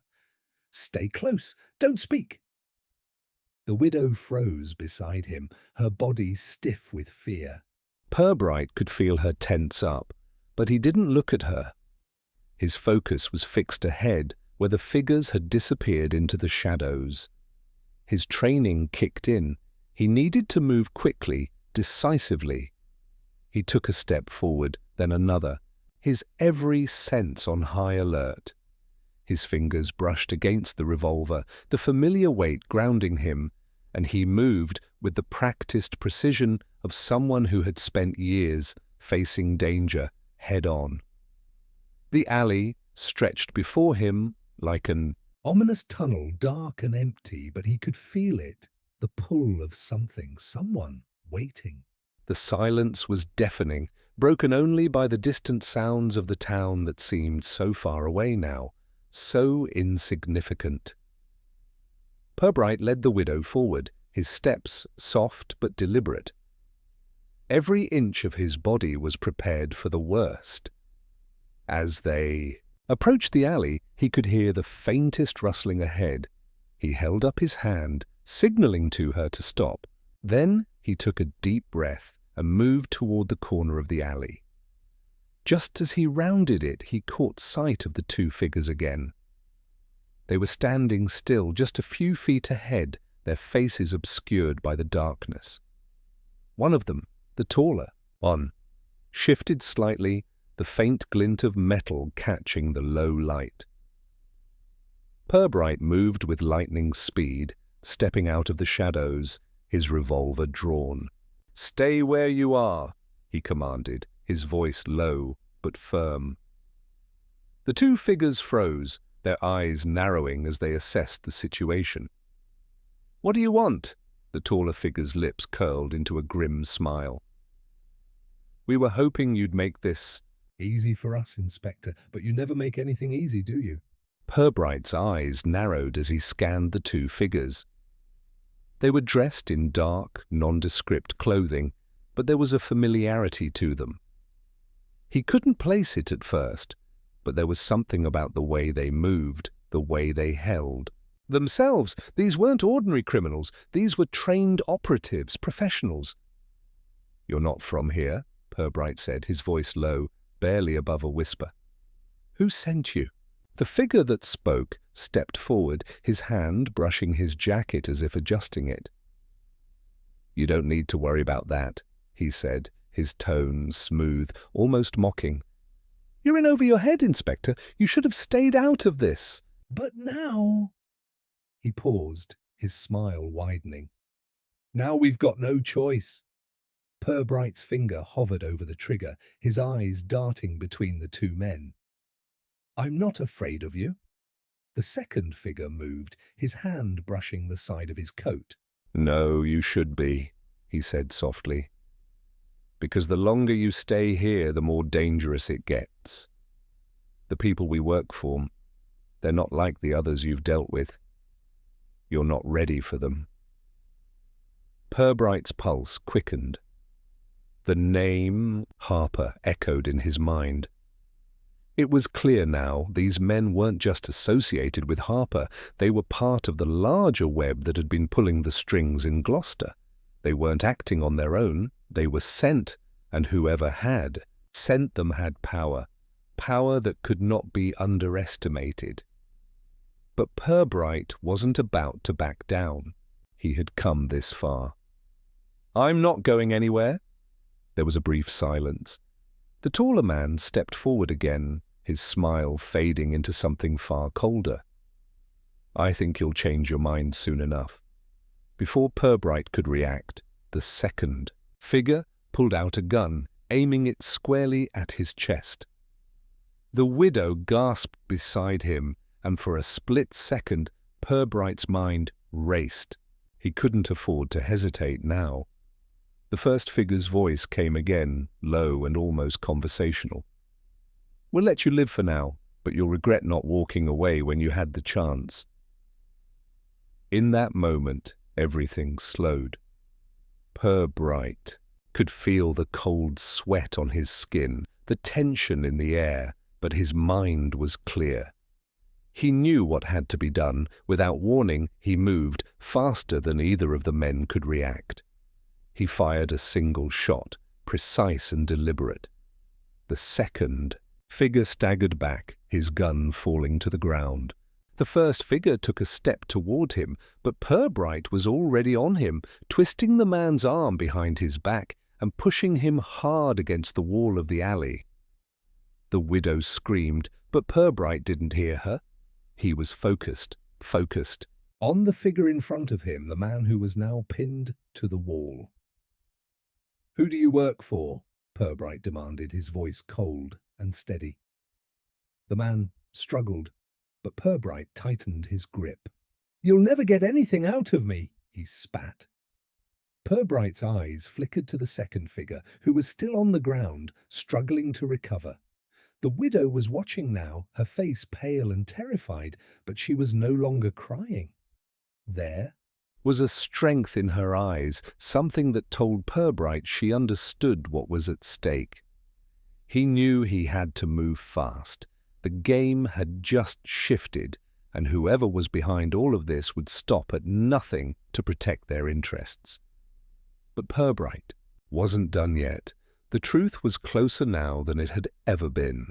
"Stay close, don't speak." The widow froze beside him, her body stiff with fear. Purbright could feel her tense up, but he didn't look at her. His focus was fixed ahead, where the figures had disappeared into the shadows. His training kicked in. He needed to move quickly, decisively. He took a step forward, then another, his every sense on high alert. His fingers brushed against the revolver, the familiar weight grounding him, and he moved with the practiced precision of someone who had spent years facing danger head-on. The alley stretched before him like an ominous tunnel, dark and empty, but he could feel it, the pull of something, someone waiting. The silence was deafening, broken only by the distant sounds of the town that seemed so far away now, so insignificant. Purbright led the widow forward, his steps soft but deliberate. Every inch of his body was prepared for the worst. As they approached the alley, he could hear the faintest rustling ahead. He held up his hand, signaling to her to stop. Then he took a deep breath and moved toward the corner of the alley. Just as he rounded it, he caught sight of the two figures again. They were standing still just a few feet ahead, their faces obscured by the darkness. One of them, the taller one, shifted slightly, the faint glint of metal catching the low light. Purbright moved with lightning speed, stepping out of the shadows, his revolver drawn. "Stay where you are," he commanded, his voice low but firm. The two figures froze, their eyes narrowing as they assessed the situation. "What do you want?" The taller figure's lips curled into a grim smile. "We were hoping you'd make this easy for us, Inspector, but you never make anything easy, do you?" Purbright's eyes narrowed as he scanned the two figures. They were dressed in dark, nondescript clothing, but there was a familiarity to them. He couldn't place it at first, but there was something about the way they moved, the way they held. Themselves, these weren't ordinary criminals, these were trained operatives, professionals. "You're not from here," Purbright said, his voice low, barely above a whisper. "Who sent you?" The figure that spoke stepped forward, his hand brushing his jacket as if adjusting it. "You don't need to worry about that," he said, his tone smooth, almost mocking. "You're in over your head, Inspector. You should have stayed out of this." "But now—" He paused, his smile widening. "Now we've got no choice." Purbright's finger hovered over the trigger, his eyes darting between the two men. "I'm not afraid of you." The second figure moved, his hand brushing the side of his coat. "No, you should be," he said softly. "Because the longer you stay here, the more dangerous it gets. The people we work for, They're not like the others you've dealt with. You're not ready for them. Purbright's pulse quickened. The name Harper echoed in his mind. It was clear now these men weren't just associated with Harper, they were part of the larger web that had been pulling the strings in Gloucester. They weren't acting on their own, they were sent, and whoever had sent them had power, power that could not be underestimated. But Purbright wasn't about to back down. He had come this far. "I'm not going anywhere." There was a brief silence. The taller man stepped forward again, his smile fading into something far colder. "I think you'll change your mind soon enough." Before Purbright could react, the second figure pulled out a gun, aiming it squarely at his chest. The widow gasped beside him, and for a split second, Purbright's mind raced. He couldn't afford to hesitate now. The first figure's voice came again, low and almost conversational. "We'll let you live for now, but you'll regret not walking away when you had the chance." In that moment, everything slowed. Purbright could feel the cold sweat on his skin, the tension in the air, but his mind was clear. He knew what had to be done. Without warning, he moved faster than either of the men could react. He fired a single shot, precise and deliberate. The second figure staggered back, his gun falling to the ground. The first figure took a step toward him, but Purbright was already on him, twisting the man's arm behind his back and pushing him hard against the wall of the alley. The widow screamed, but Purbright didn't hear her. He was focused. On the figure in front of him, the man who was now pinned to the wall. "Who do you work for?" Purbright demanded, his voice cold and steady. The man struggled, but Purbright tightened his grip. "You'll never get anything out of me," he spat. Purbright's eyes flickered to the second figure, who was still on the ground, struggling to recover. The widow was watching now, her face pale and terrified, but she was no longer crying. There was a strength in her eyes, something that told Purbright she understood what was at stake. He knew he had to move fast. The game had just shifted, and whoever was behind all of this would stop at nothing to protect their interests. But Purbright wasn't done yet. The truth was closer now than it had ever been.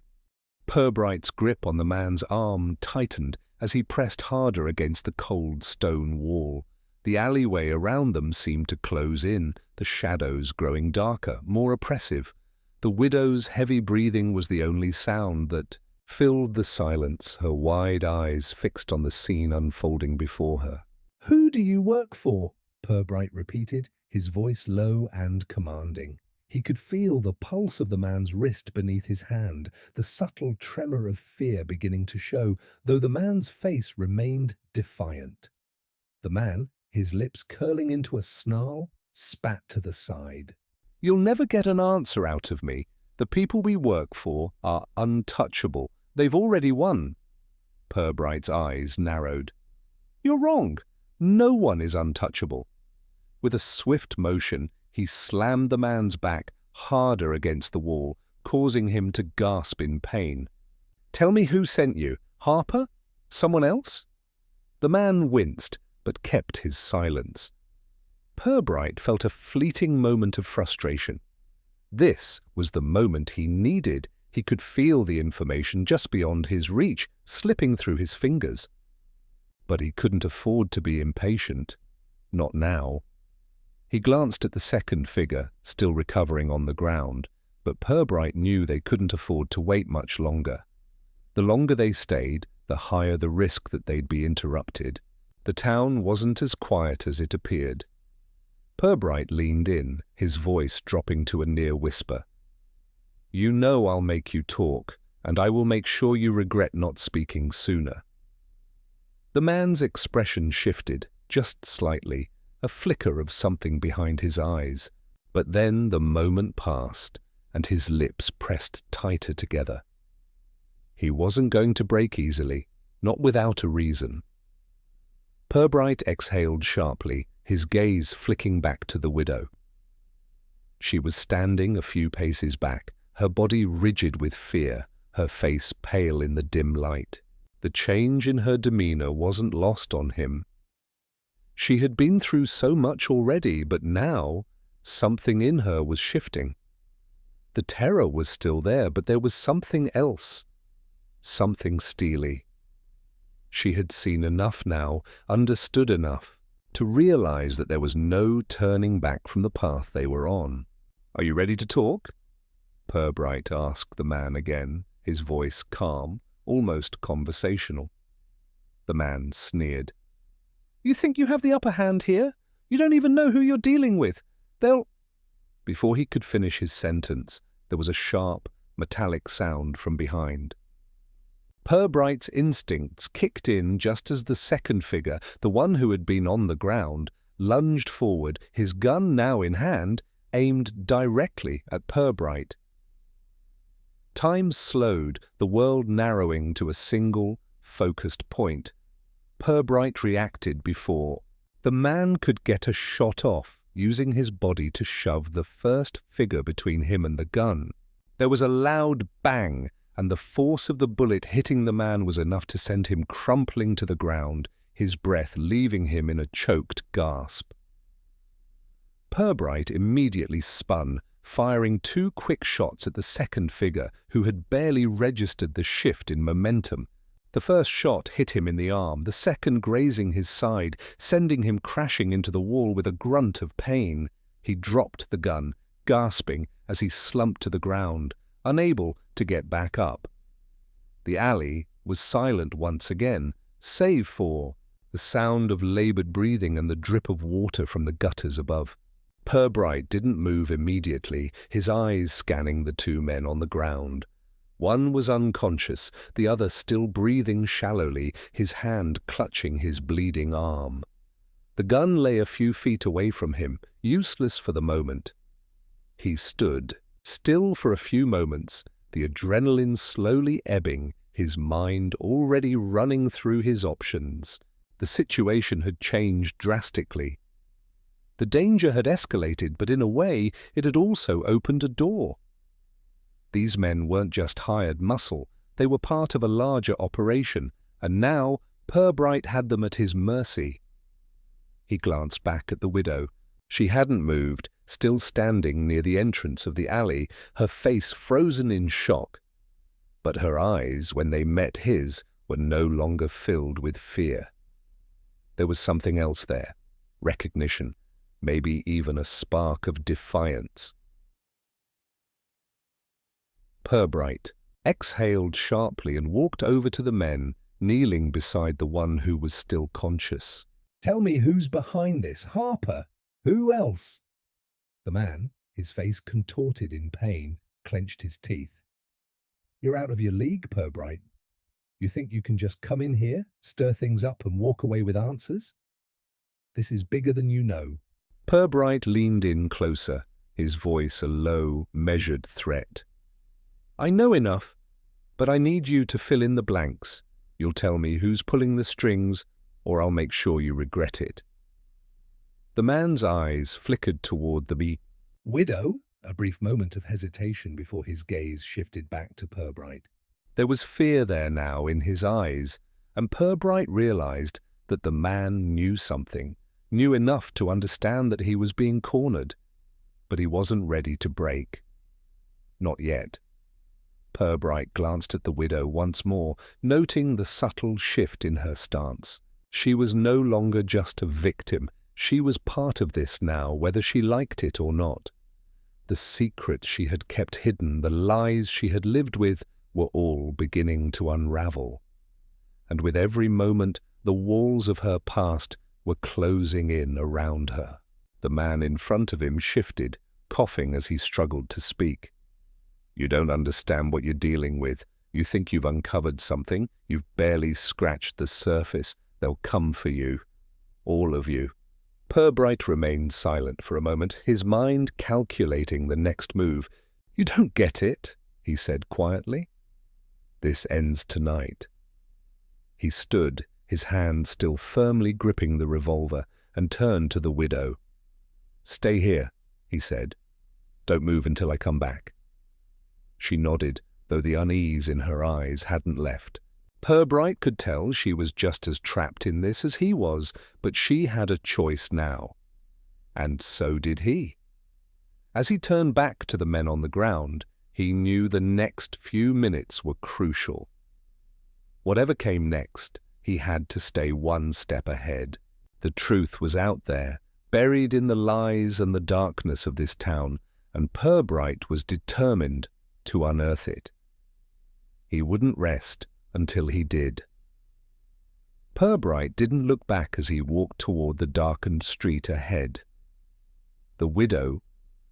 Purbright's grip on the man's arm tightened as he pressed harder against the cold stone wall. The alleyway around them seemed to close in, the shadows growing darker, more oppressive. The widow's heavy breathing was the only sound that filled the silence, her wide eyes fixed on the scene unfolding before her. "Who do you work for?" Purbright repeated, his voice low and commanding. He could feel the pulse of the man's wrist beneath his hand, the subtle tremor of fear beginning to show, though the man's face remained defiant. The man, his lips curling into a snarl, spat to the side. "You'll never get an answer out of me. The people we work for are untouchable. They've already won." Purbright's eyes narrowed. "You're wrong. No one is untouchable." With a swift motion, he slammed the man's back harder against the wall, causing him to gasp in pain. "Tell me who sent you. Harper? Someone else?" The man winced, but kept his silence. Purbright felt a fleeting moment of frustration. This was the moment he needed. He could feel the information just beyond his reach, slipping through his fingers. But he couldn't afford to be impatient. Not now. He glanced at the second figure, still recovering on the ground, but Purbright knew they couldn't afford to wait much longer. The longer they stayed, the higher the risk that they'd be interrupted. The town wasn't as quiet as it appeared. Purbright leaned in, his voice dropping to a near whisper. "You know I'll make you talk, and I will make sure you regret not speaking sooner." The man's expression shifted, just slightly, a flicker of something behind his eyes. But then the moment passed, and his lips pressed tighter together. He wasn't going to break easily, not without a reason. Purbright exhaled sharply, his gaze flicking back to the widow. She was standing a few paces back, her body rigid with fear, her face pale in the dim light. The change in her demeanor wasn't lost on him. She had been through so much already, but now something in her was shifting. The terror was still there, but there was something else, something steely. She had seen enough now, understood enough, to realize that there was no turning back from the path they were on. "Are you ready to talk?" Purbright asked the man again, his voice calm, almost conversational. The man sneered. "You think you have the upper hand here? You don't even know who you're dealing with. They'll—" Before he could finish his sentence, there was a sharp, metallic sound from behind. Purbright's instincts kicked in just as the second figure, the one who had been on the ground, lunged forward, his gun now in hand, aimed directly at Purbright. Time slowed, the world narrowing to a single, focused point. Purbright reacted before. The man could get a shot off, using his body to shove the first figure between him and the gun. There was a loud bang, and the force of the bullet hitting the man was enough to send him crumpling to the ground, his breath leaving him in a choked gasp. Purbright immediately spun, firing 2 quick shots at the second figure, who had barely registered the shift in momentum. The first shot hit him in the arm, the second grazing his side, sending him crashing into the wall with a grunt of pain. He dropped the gun, gasping as he slumped to the ground, unable to get back up. The alley was silent once again, save for the sound of labored breathing and the drip of water from the gutters above. Purbright didn't move immediately, his eyes scanning the 2 men on the ground. One was unconscious, the other still breathing shallowly, his hand clutching his bleeding arm. The gun lay a few feet away from him, useless for the moment. He stood, still for a few moments, the adrenaline slowly ebbing, his mind already running through his options. The situation had changed drastically. The danger had escalated, but in a way it had also opened a door. These men weren't just hired muscle, they were part of a larger operation, and now Purbright had them at his mercy. He glanced back at the widow. She hadn't moved, still standing near the entrance of the alley, her face frozen in shock. But her eyes, when they met his, were no longer filled with fear. There was something else there, recognition, maybe even a spark of defiance. Purbright exhaled sharply and walked over to the men, kneeling beside the one who was still conscious. "Tell me who's behind this, Harper? Who else?" The man, his face contorted in pain, clenched his teeth. "You're out of your league, Purbright. You think you can just come in here, stir things up and walk away with answers? This is bigger than you know." Purbright leaned in closer, his voice a low, measured threat. "I know enough, but I need you to fill in the blanks. You'll tell me who's pulling the strings, or I'll make sure you regret it." The man's eyes flickered toward the "Widow?" A brief moment of hesitation before his gaze shifted back to Purbright. There was fear there now in his eyes, and Purbright realized that the man knew something, knew enough to understand that he was being cornered, but he wasn't ready to break. Not yet. Purbright glanced at the widow once more, noting the subtle shift in her stance. She was no longer just a victim. She was part of this now, whether she liked it or not. The secrets she had kept hidden, the lies she had lived with, were all beginning to unravel. And with every moment, the walls of her past were closing in around her. The man in front of him shifted, coughing as he struggled to speak. "You don't understand what you're dealing with. You think you've uncovered something. You've barely scratched the surface. They'll come for you. All of you." Purbright remained silent for a moment, his mind calculating the next move. "You don't get it," he said quietly. "This ends tonight." He stood, his hand still firmly gripping the revolver, and turned to the widow. "Stay here," he said. "Don't move until I come back." She nodded, though the unease in her eyes hadn't left. Purbright could tell she was just as trapped in this as he was, but she had a choice now. And so did he. As he turned back to the men on the ground, he knew the next few minutes were crucial. Whatever came next, he had to stay one step ahead. The truth was out there, buried in the lies and the darkness of this town, and Purbright was determined to unearth it. He wouldn't rest until he did. Purbright didn't look back as he walked toward the darkened street ahead. The widow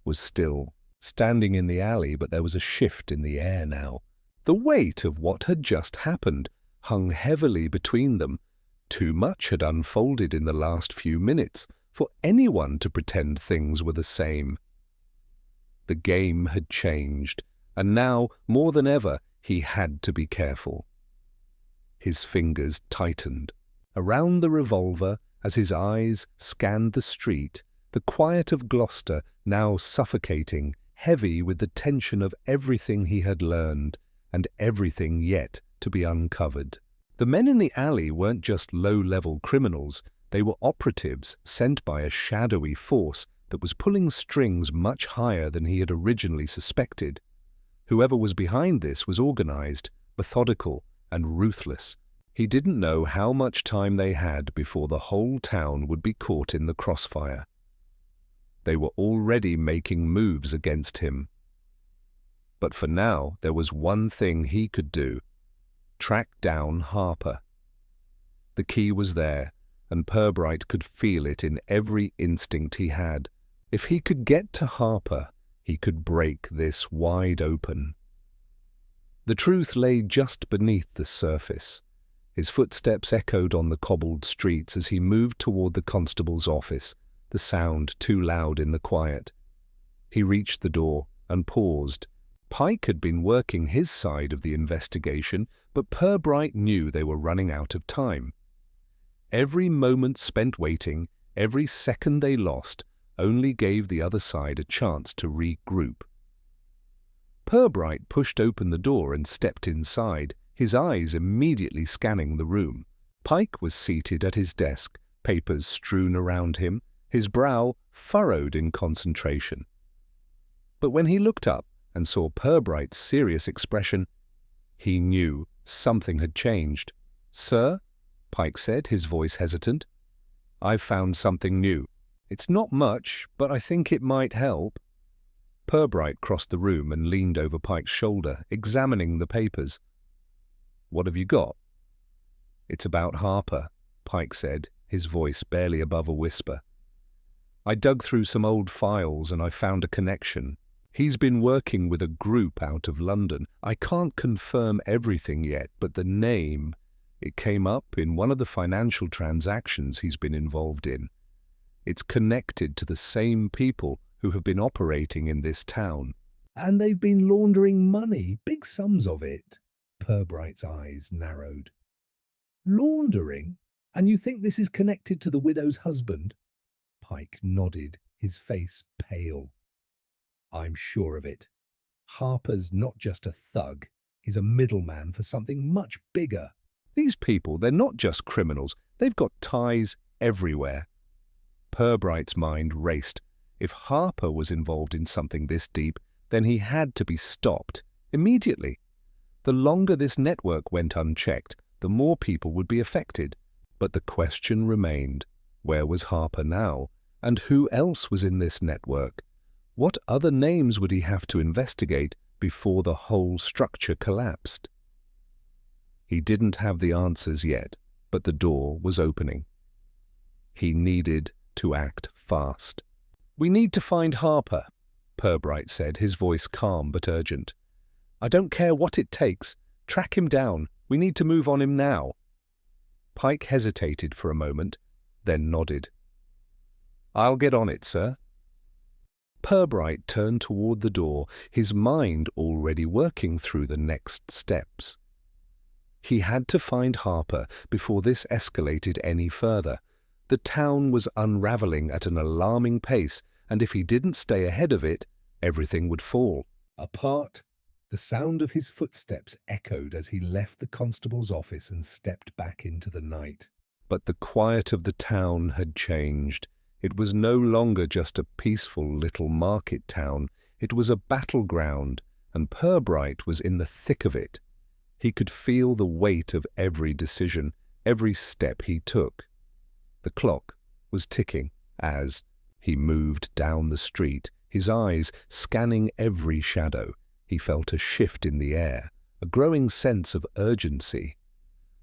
was still standing in the alley, but there was a shift in the air now. The weight of what had just happened hung heavily between them. Too much had unfolded in the last few minutes for anyone to pretend things were the same. The game had changed, and now, more than ever, he had to be careful. His fingers tightened around the revolver as his eyes scanned the street, the quiet of Gloucester now suffocating, heavy with the tension of everything he had learned and everything yet to be uncovered. The men in the alley weren't just low-level criminals, they were operatives sent by a shadowy force that was pulling strings much higher than he had originally suspected. Whoever was behind this was organized, methodical, and ruthless. He didn't know how much time they had before the whole town would be caught in the crossfire. They were already making moves against him. But for now, there was one thing he could do: track down Harper. The key was there, and Purbright could feel it in every instinct he had. If he could get to Harper, he could break this wide open. The truth lay just beneath the surface. His footsteps echoed on the cobbled streets as he moved toward the constable's office, the sound too loud in the quiet. He reached the door and paused. Pike had been working his side of the investigation, but Purbright knew they were running out of time. Every moment spent waiting, every second they lost, only gave the other side a chance to regroup. Purbright pushed open the door and stepped inside, his eyes immediately scanning the room. Pike was seated at his desk, papers strewn around him, his brow furrowed in concentration. But when he looked up and saw Purbright's serious expression, he knew something had changed. "Sir," Pike said, his voice hesitant, "I've found something new. It's not much, but I think it might help." Purbright crossed the room and leaned over Pike's shoulder, examining the papers. "What have you got?" "It's about Harper," Pike said, his voice barely above a whisper. "I dug through some old files and I found a connection. He's been working with a group out of London. I can't confirm everything yet, but the name, it came up in one of the financial transactions he's been involved in. It's connected to the same people who have been operating in this town." "And they've been laundering money, big sums of it." Purbright's eyes narrowed. "Laundering? And you think this is connected to the widow's husband?" Pike nodded, his face pale. "I'm sure of it. Harper's not just a thug. He's a middleman for something much bigger." "These people, they're not just criminals. They've got ties everywhere." Purbright's mind raced. If Harper was involved in something this deep, then he had to be stopped immediately. The longer this network went unchecked, the more people would be affected. But the question remained, where was Harper now? And who else was in this network? What other names would he have to investigate before the whole structure collapsed? He didn't have the answers yet, but the door was opening. He needed to act fast. "We need to find Harper," Purbright said, his voice calm but urgent. "I don't care what it takes. Track him down. We need to move on him now." Pike hesitated for a moment, then nodded. "I'll get on it, sir." Purbright turned toward the door, his mind already working through the next steps. He had to find Harper before this escalated any further. The town was unraveling at an alarming pace, and if he didn't stay ahead of it, everything would fall. Apart, the sound of his footsteps echoed as he left the constable's office and stepped back into the night. But the quiet of the town had changed. It was no longer just a peaceful little market town. It was a battleground, and Purbright was in the thick of it. He could feel the weight of every decision, every step he took. The clock was ticking as he moved down the street, his eyes scanning every shadow. He felt a shift in the air, a growing sense of urgency.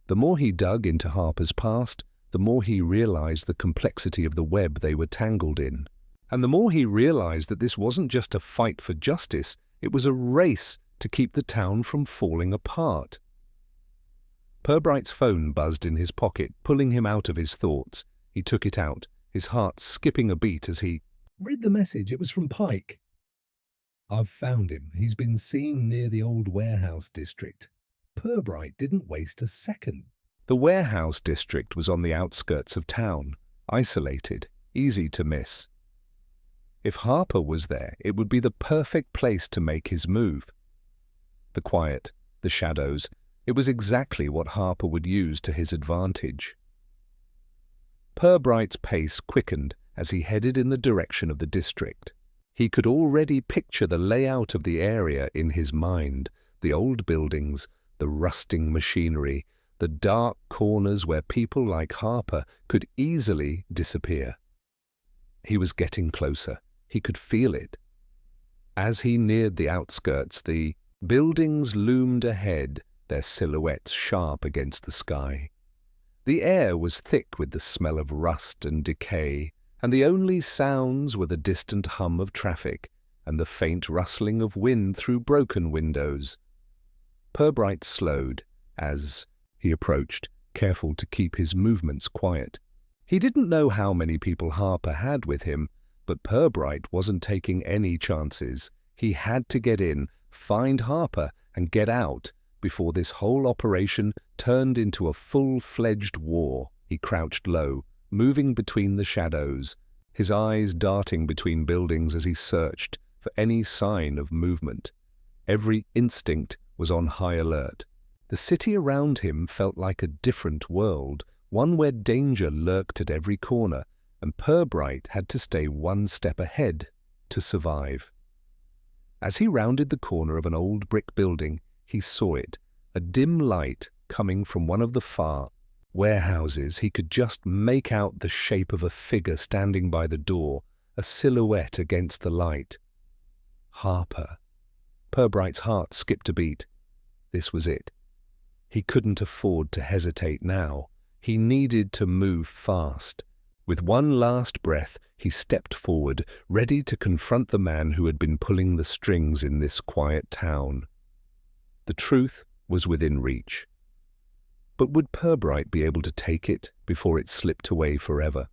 The more he dug into Harper's past, the more he realized the complexity of the web they were tangled in. And the more he realized that this wasn't just a fight for justice, it was a race to keep the town from falling apart. Purbright's phone buzzed in his pocket, pulling him out of his thoughts. He took it out, his heart skipping a beat as he Read the message. It was from Pike. I've found him. He's been seen near the old warehouse district. Purbright didn't waste a second. The warehouse district was on the outskirts of town, isolated, easy to miss. If Harper was there, it would be the perfect place to make his move. The quiet, the shadows, it was exactly what Harper would use to his advantage. Purbright's pace quickened as he headed in the direction of the district. He could already picture the layout of the area in his mind, the old buildings, the rusting machinery, the dark corners where people like Harper could easily disappear. He was getting closer. He could feel it. As he neared the outskirts, the buildings loomed ahead, their silhouettes sharp against the sky. The air was thick with the smell of rust and decay, and the only sounds were the distant hum of traffic and the faint rustling of wind through broken windows. Purbright slowed as he approached, careful to keep his movements quiet. He didn't know how many people Harper had with him, but Purbright wasn't taking any chances. He had to get in, find Harper, and get out before this whole operation turned into a full-fledged war. He crouched low, moving between the shadows, his eyes darting between buildings as he searched for any sign of movement. Every instinct was on high alert. The city around him felt like a different world, one where danger lurked at every corner, and Purbright had to stay one step ahead to survive. As he rounded the corner of an old brick building, he saw it, a dim light coming from one of the far warehouses. He could just make out the shape of a figure standing by the door, a silhouette against the light. Harper. Purbright's heart skipped a beat. This was it. He couldn't afford to hesitate now. He needed to move fast. With one last breath, he stepped forward, ready to confront the man who had been pulling the strings in this quiet town. The truth was within reach. But would Purbright be able to take it before it slipped away forever?